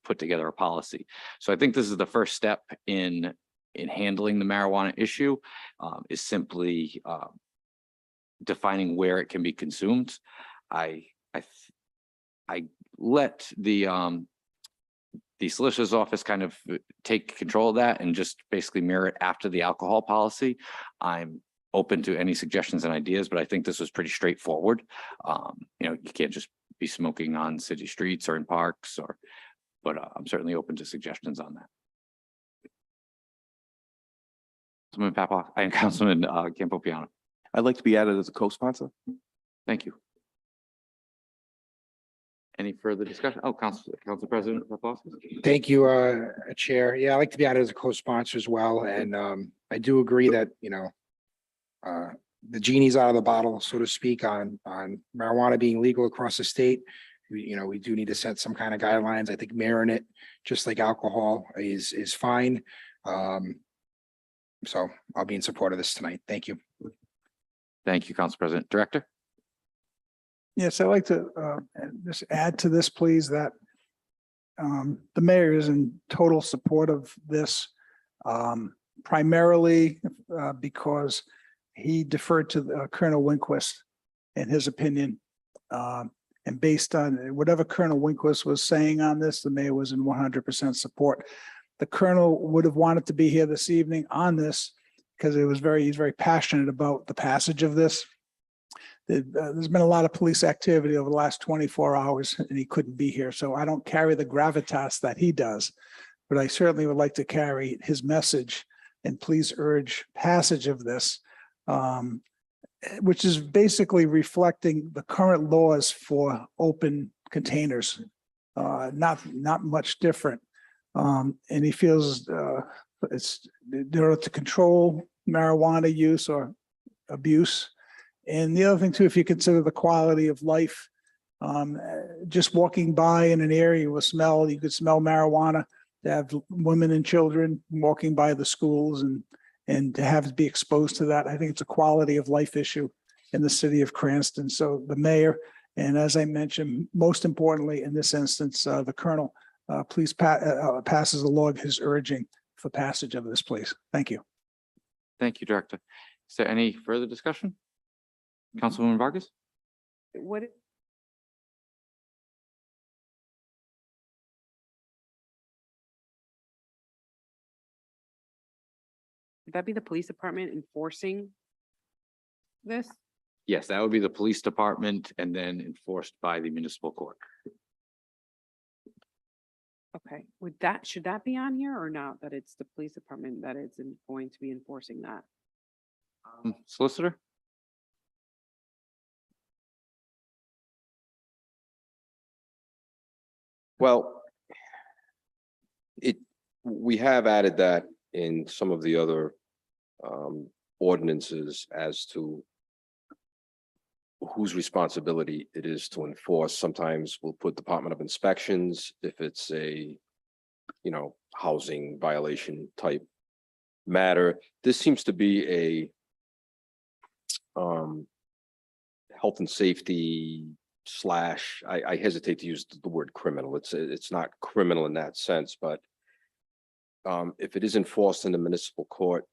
put together a policy. So I think this is the first step in handling the marijuana issue, is simply defining where it can be consumed. I let the solicitor's office kind of take control of that and just basically mirror it after the alcohol policy. I'm open to any suggestions and ideas, but I think this was pretty straightforward. You know, you can't just be smoking on city streets or in parks, but I'm certainly open to suggestions on that. Councilman Papoff and Councilman Campopiano. I'd like to be added as a co-sponsor. Thank you. Any further discussion? Oh, Council President Paplaskas. Thank you, Chair. Yeah, I'd like to be added as a co-sponsor as well. And I do agree that, you know, the genie's out of the bottle, so to speak, on marijuana being legal across the state. We do need to set some kind of guidelines. I think mirroring it, just like alcohol, is fine. So I'll be in support of this tonight. Thank you. Thank you, Council President. Director? Yes, I'd like to just add to this, please, that the mayor is in total support of this, primarily because he deferred to Colonel Winquist and his opinion. And based on whatever Colonel Winquist was saying on this, the mayor was in 100% support. The Colonel would have wanted to be here this evening on this because he's very passionate about the passage of this. There's been a lot of police activity over the last 24 hours and he couldn't be here. So I don't carry the gravitas that he does, but I certainly would like to carry his message and please urge passage of this, which is basically reflecting the current laws for open containers, not much different. And he feels it's in order to control marijuana use or abuse. And the other thing too, if you consider the quality of life, just walking by in an area you could smell marijuana, to have women and children walking by the schools and to have to be exposed to that. I think it's a quality of life issue in the city of Cranston. So the mayor, and as I mentioned, most importantly, in this instance, the Colonel, please passes along his urging for passage of this, please. Thank you. Thank you, Director. Is there any further discussion? Councilwoman Vargas? What? Would that be the police department enforcing this? Yes, that would be the police department and then enforced by the municipal court. Okay, should that be on here or not? That it's the police department that is going to be enforcing that? Solicitor? Well, we have added that in some of the other ordinances as to whose responsibility it is to enforce. Sometimes we'll put Department of Inspections if it's a, housing violation type matter. This seems to be a health and safety / I hesitate to use the word criminal. It's not criminal in that sense, but if it is enforced in the municipal court,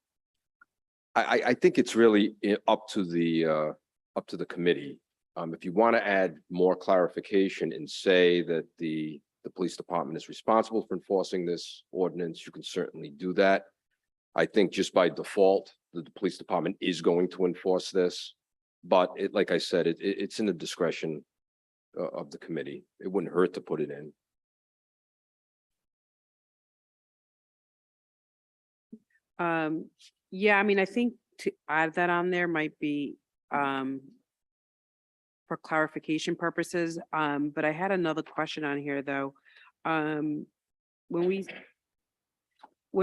I think it's really up to the committee. If you want to add more clarification and say that the police department is responsible for enforcing this ordinance, you can certainly do that. I think just by default, the police department is going to enforce this. But it, like I said, it's in the discretion of the committee. It wouldn't hurt to put it in. Yeah, I mean, I think to add that on there might be, for clarification purposes, but I had another question on here, though. When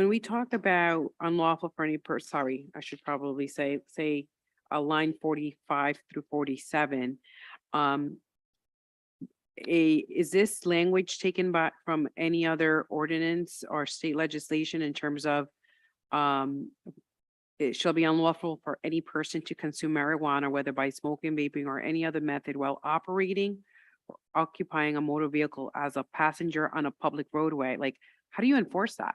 we talk about unlawful for any sorry, I should probably say line 45 through 47, is this language taken from any other ordinance or state legislation in terms of it shall be unlawful for any person to consume marijuana, whether by smoking, vaping, or any other method while operating or occupying a motor vehicle as a passenger on a public roadway? Like, how do you enforce that?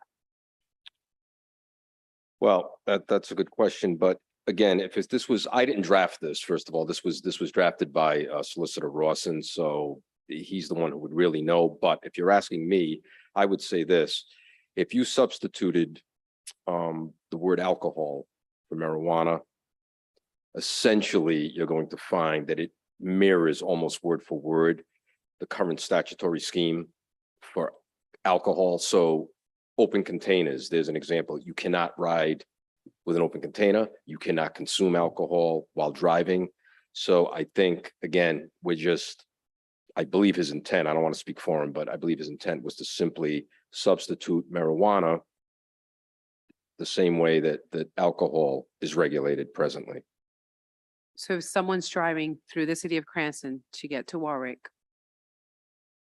Well, that's a good question, but again, if this was, I didn't draft this, first of all, this was drafted by Solicitor Rawson, so he's the one who would really know. But if you're asking me, I would say this: if you substituted the word alcohol for marijuana, essentially you're going to find that it mirrors almost word for word the current statutory scheme for alcohol. So open containers, there's an example. You cannot ride with an open container. You cannot consume alcohol while driving. So I think, again, I believe his intent, I don't want to speak for him, but I believe his intent was to simply substitute marijuana the same way that alcohol is regulated presently. So if someone's driving through the city of Cranston to get to Warwick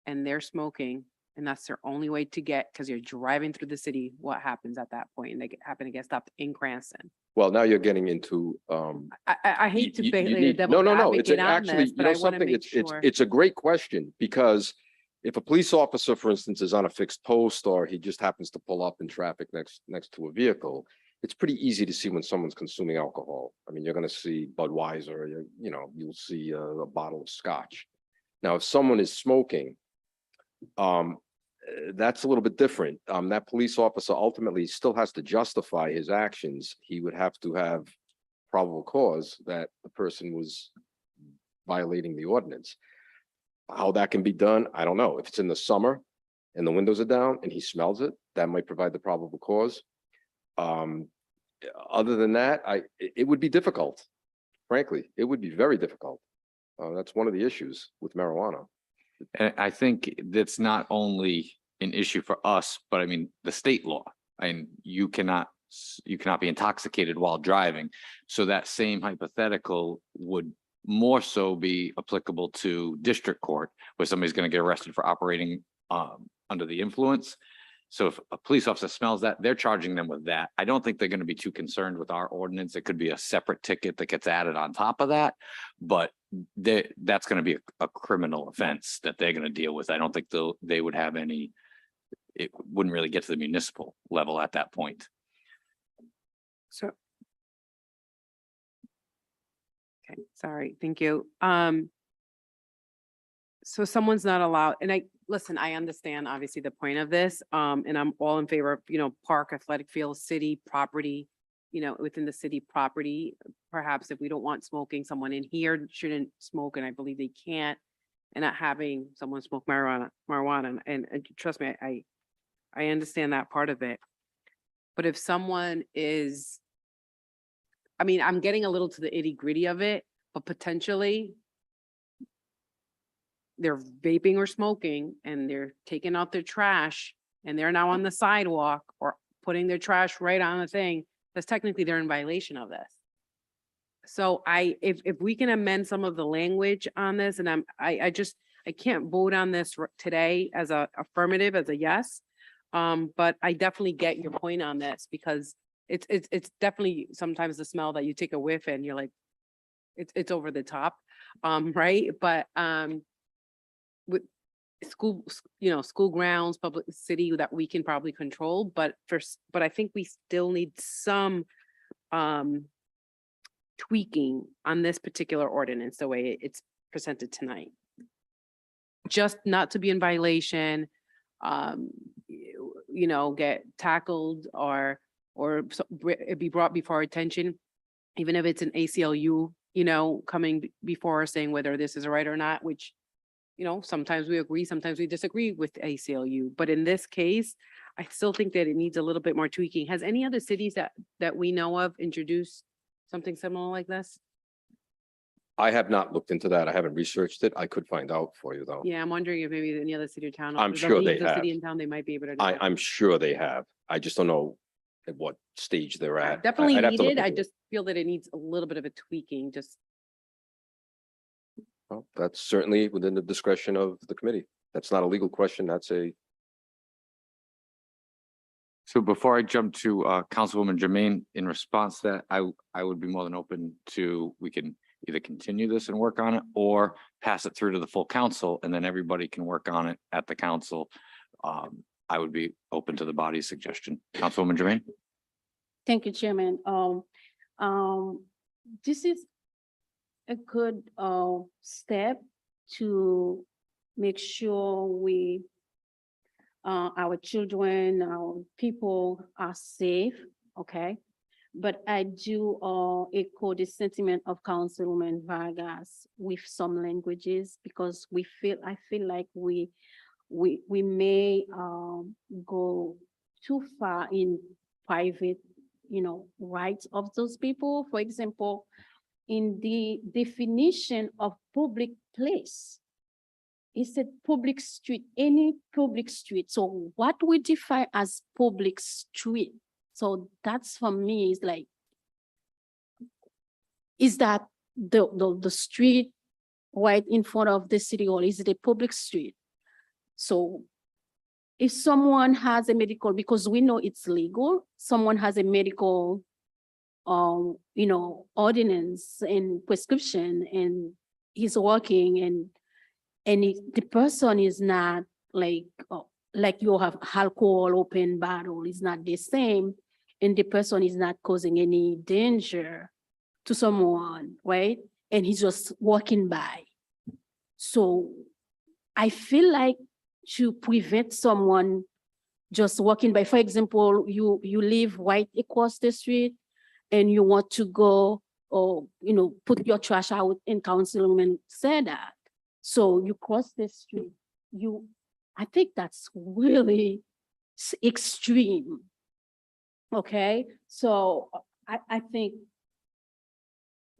and they're smoking, and that's their only way to get, because you're driving through the city, what happens at that point? And they happen to get stopped in Cranston. Well, now you're getting into I hate to play the no, devil's it's advocate on actually, this, you but know I want to something, make sure. it's a great question, because if a police officer, for instance, is on a fixed post, or he just happens to pull up in traffic next to a vehicle, it's pretty easy to see when someone's consuming alcohol. I mean, you're going to see Budweiser, you'll see a bottle of scotch. Now, if someone is smoking, that's a little bit different. That police officer ultimately still has to justify his actions. He would have to have probable cause that the person was violating the ordinance. How that can be done, I don't know. If it's in the summer and the windows are down and he smells it, that might provide the probable cause. Other than that, it would be difficult. Frankly, it would be very difficult. That's one of the issues with marijuana. And I think that's not only an issue for us, but I mean, the state law, and you cannot be intoxicated while driving. So that same hypothetical would more so be applicable to district court, where somebody's going to get arrested for operating under the influence. So if a police officer smells that, they're charging them with that. I don't think they're going to be too concerned with our ordinance. It could be a separate ticket that gets added on top of that, but that's going to be a criminal offense that they're going to deal with. I don't think they would have any, it wouldn't really get to the municipal level at that point. So. Okay, sorry, thank you. So someone's not allowed, and I understand obviously the point of this, and I'm all in favor of, park, athletic field, city property, within the city property. Perhaps if we don't want smoking, someone in here shouldn't smoke, and I believe they can't, and not having someone smoke marijuana, and trust me, I understand that part of it. But if someone is, I'm getting a little to the itty-gritty of it, but potentially they're vaping or smoking and they're taking out their trash and they're now on the sidewalk or putting their trash right on the thing, that's technically they're in violation of this. So if we can amend some of the language on this, and I can't vote on this today as a affirmative, as a yes. But I definitely get your point on this, because it's definitely sometimes the smell that you take a whiff and you're like, it's over the top, right? But with school grounds, public city, that we can probably control, but I think we still need some tweaking on this particular ordinance, the way it's presented tonight. Just not to be in violation, get tackled or or it be brought before our attention, even if it's an ACLU, you know, coming before us saying whether this is right or not, which, you know, sometimes we agree, sometimes we disagree with ACLU. But in this case, I still think that it needs a little bit more tweaking. Has any other cities that we know of introduced something similar like this? I have not looked into that. I haven't researched it. I could find out for you though. Yeah, I'm wondering if maybe any other city or town. I'm if sure they there's a City have. in town, they might be able to. do it. I'm sure they have. I just don't know at what stage they're at. Definitely I'd have to look needed. I into it. just feel that it needs a little bit of a tweaking, just. Well, that's certainly within the discretion of the committee. That's not a legal question. That's a, So before I jump to Councilwoman Jermaine, in response to that, I would be more than open to, we can either continue this and work on it or pass it through to the full council and then everybody can work on it at the council. I would be open to the body's suggestion. Councilwoman Jermaine? Thank you, Chairman. This is a good step to make sure we our children, our people are safe, okay? But I do echo the sentiment of Councilwoman Vargas with some languages because I feel like we may go too far in private, you know, rights of those people. For example, in the definition of public place, it said public street, any public street. So what we define as public street? So that's for me is like, is that the street right in front of the city hall? Is it a public street? So if someone has a medical, because we know it's legal, someone has a medical, you know, ordinance and prescription and he's working and the person is not like you have alcohol open bottle is not the same and the person is not causing any danger to someone, right? And he's just walking by. So I feel like to prevent someone just walking by, for example, you live right across the street and you want to go or, you know, put your trash out and Councilwoman said that. So you cross the street, I think that's really extreme. Okay, so I think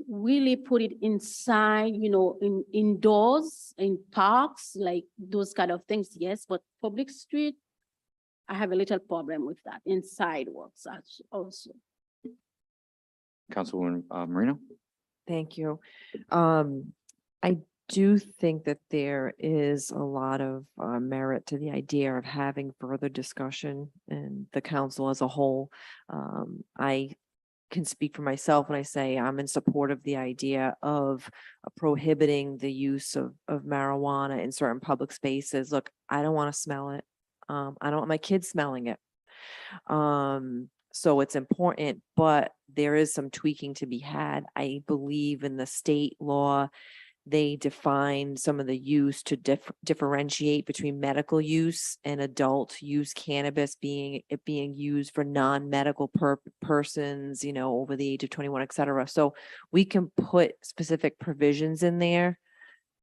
really put it inside, you know, indoors, in parks, like those kind of things, yes, but public street, I have a little problem with that, in sidewalks also. Councilwoman Marino? Thank you. I do think that there is a lot of merit to the idea of having further discussion in the council as a whole. I can speak for myself when I say I'm in support of the idea of prohibiting the use of marijuana in certain public spaces. Look, I don't want to smell it. I don't want my kids smelling it. So it's important, but there is some tweaking to be had. I believe in the state law, they define some of the use to differentiate between medical use and adult use cannabis being used for non-medical persons, you know, over the age of 21, et cetera. So we can put specific provisions in there.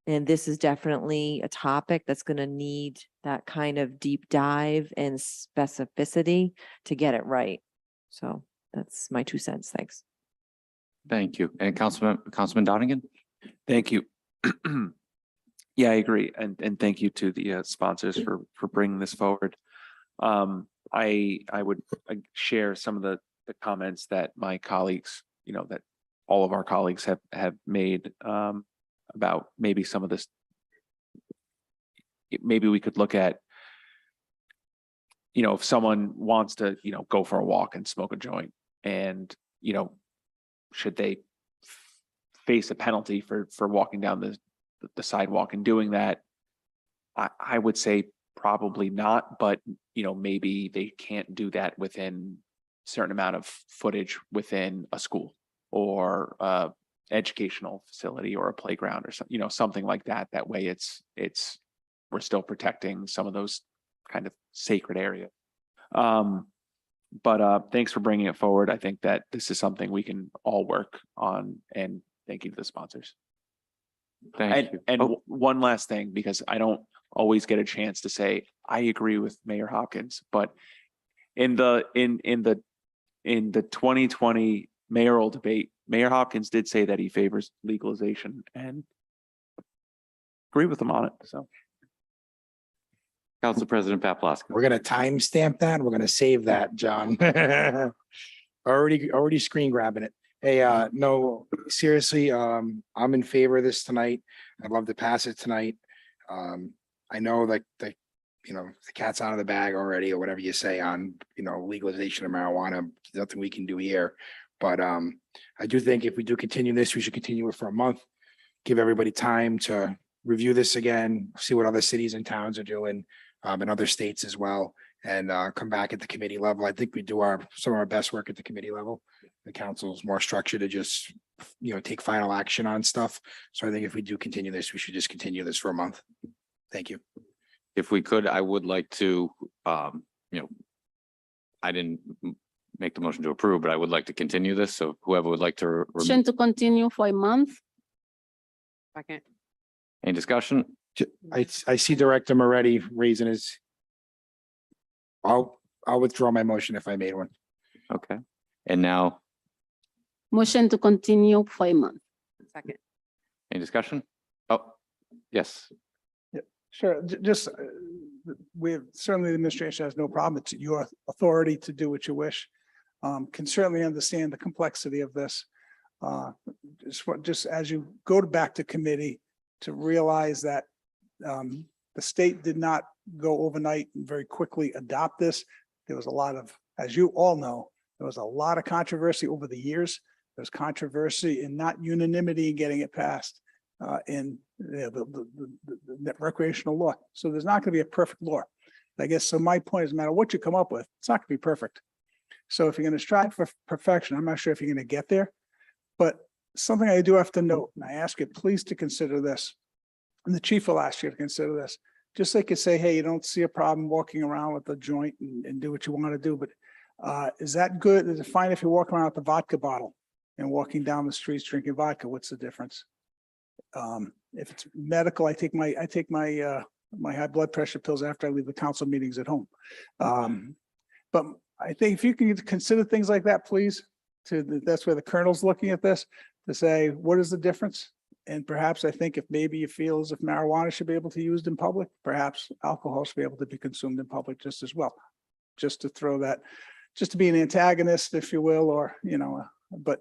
And this is definitely a topic that's going to need that kind of deep dive and specificity to get it right. So that's my 2 cents. Thanks. Thank you. And Councilman Donegan? Thank you. Yeah, I agree. And thank you to the sponsors for bringing this forward. I would share some of the comments that my colleagues, you know, that all of our colleagues have made about maybe some of this. Maybe we could look at, you know, if someone wants to, you know, go for a walk and smoke a joint and, you know, should they face a penalty for walking down the sidewalk and doing that? I would say probably not, but you know, maybe they can't do that within a certain amount of footage within a school or educational facility or a playground or something, you know, something like that. That way we're still protecting some of those kind of sacred areas. But thanks for bringing it forward. I think that this is something we can all work on, and thank you to the sponsors. Thank you. And Oh, one last thing, because I don't always get a chance to say, I agree with Mayor Hopkins, but in the 2020 mayoral debate, Mayor Hopkins did say that he favors legalization, and agree with him on it, so. Council President Paplosky. We're gonna timestamp that. We're gonna save that, John. Already screen grabbing it. Hey, no, seriously, I'm in favor of this tonight. I'd love to pass it tonight. I know that the cat's out of the bag already, or whatever you say on, legalization of marijuana. Nothing we can do here. But I do think if we do continue this, we should continue it for a month. Give everybody time to review this again, see what other cities and towns are doing, and other states as well, and come back at the committee level. I think we do some of our best work at the committee level. The council's more structured to just, take final action on stuff. So I think if we do continue this, we should just continue this for a month. Thank you. If we could, I would like to, I didn't make the motion to approve, but I would like to continue this. So whoever would like to, Motion to continue for a month. Second. any discussion? I see Director Moretti raising his. I'll withdraw my motion if I made one. Okay. And now, Motion to continue for a month. Second. any discussion? Oh, yes. Sure, just, certainly the administration has no problem. It's your authority to do what you wish. Can certainly understand the complexity of this. Just as you go back to committee, to realize that the state did not go overnight and very quickly adopt this. There was a lot of, as you all know, there was a lot of controversy over the years. There's controversy and not unanimity in getting it passed in the recreational law. So there's not going to be a perfect law. I guess, so my point is, no matter what you come up with, it's not going to be perfect. So if you're going to strive for perfection, I'm not sure if you're going to get there, but something I do have to note, and I ask you please to consider this, and the chief will ask you to consider this, just like you say, hey, you don't see a problem walking around with a joint and do what you want to do, but is that good? Is it fine if you walk around with a vodka bottle and walking down the streets drinking vodka? What's the difference? If it's medical, I take my high blood pressure pills after I leave the council meetings at home. But I think if you can consider things like that, please, that's where the colonel's looking at this, to say, what is the difference? And perhaps I think if maybe you feel as if marijuana should be able to be used in public, perhaps alcohol should be able to be consumed in public just as well. Just to throw that, just to be an antagonist, if you will, or, but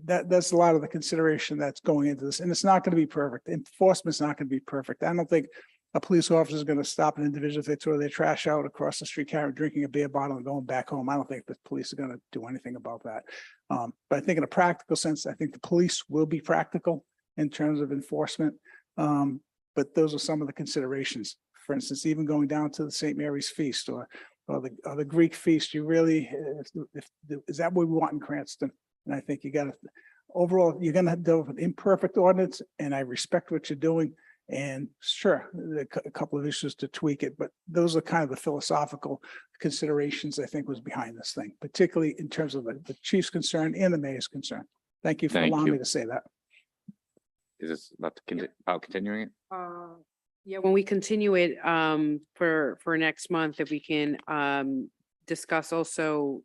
that's a lot of the consideration that's going into this. And it's not going to be perfect. Enforcement's not going to be perfect. I don't think a police officer is going to stop an individual if they throw their trash out across the street, drinking a beer bottle and going back home. I don't think the police are going to do anything about that. But I think in a practical sense, I think the police will be practical in terms of enforcement. But those are some of the considerations. For instance, even going down to the St. Mary's Feast or the Greek feast, you really, is that what we want in Cranston? And I think you got to, overall, you're going to deal with an imperfect ordinance, and I respect what you're doing. And sure, there are a couple of issues to tweak it, but those are kind of the philosophical considerations I think was behind this thing, particularly in terms of the chief's concern and the mayor's concern. Thank you for allowing me to say that. Is this about continuing it? Yeah, when we continue it for next month, if we can discuss also,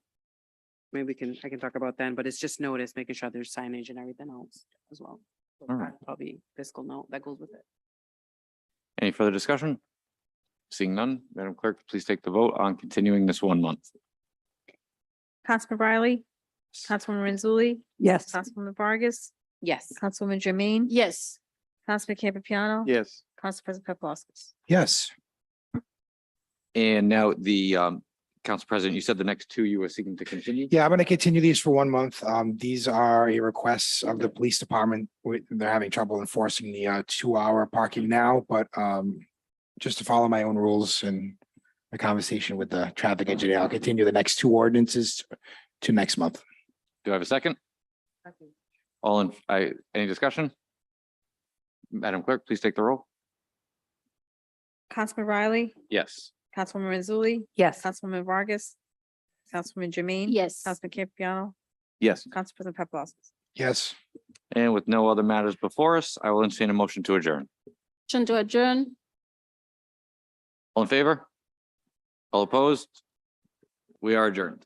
maybe I can talk about then, but it's just notice, making sure there's signage and everything else as well. So All right. Probably fiscal note that goes with it. Any further discussion? Seeing none, Madam Clerk, please take the vote on continuing this 1 month. Councilman Riley, Councilwoman Renzulli, Yes. Councilwoman Vargas, Yes. Councilwoman Jermaine, Yes. Councilman Campiano, Yes. Council President Paplaskas. Yes. And now the Council President, you said the next two you were seeking to continue? Yeah, I'm going to continue these for 1 month. These are a request of the police department. They're having trouble enforcing the 2-hour parking now, but just to follow my own rules and the conversation with the traffic engineer, I'll continue the next 2 ordinances to next month. Do I have a second? Any discussion? Madam Clerk, please take the roll. Councilman Riley, Yes. Councilwoman Renzulli, Yes. Councilwoman Vargas, Councilwoman Jermaine. Yes. Councilman Campiano, Yes. Council President Paplaskas. Yes. And with no other matters before us, I will entertain a motion to adjourn. Motion to adjourn. All in favor? All opposed? We are adjourned.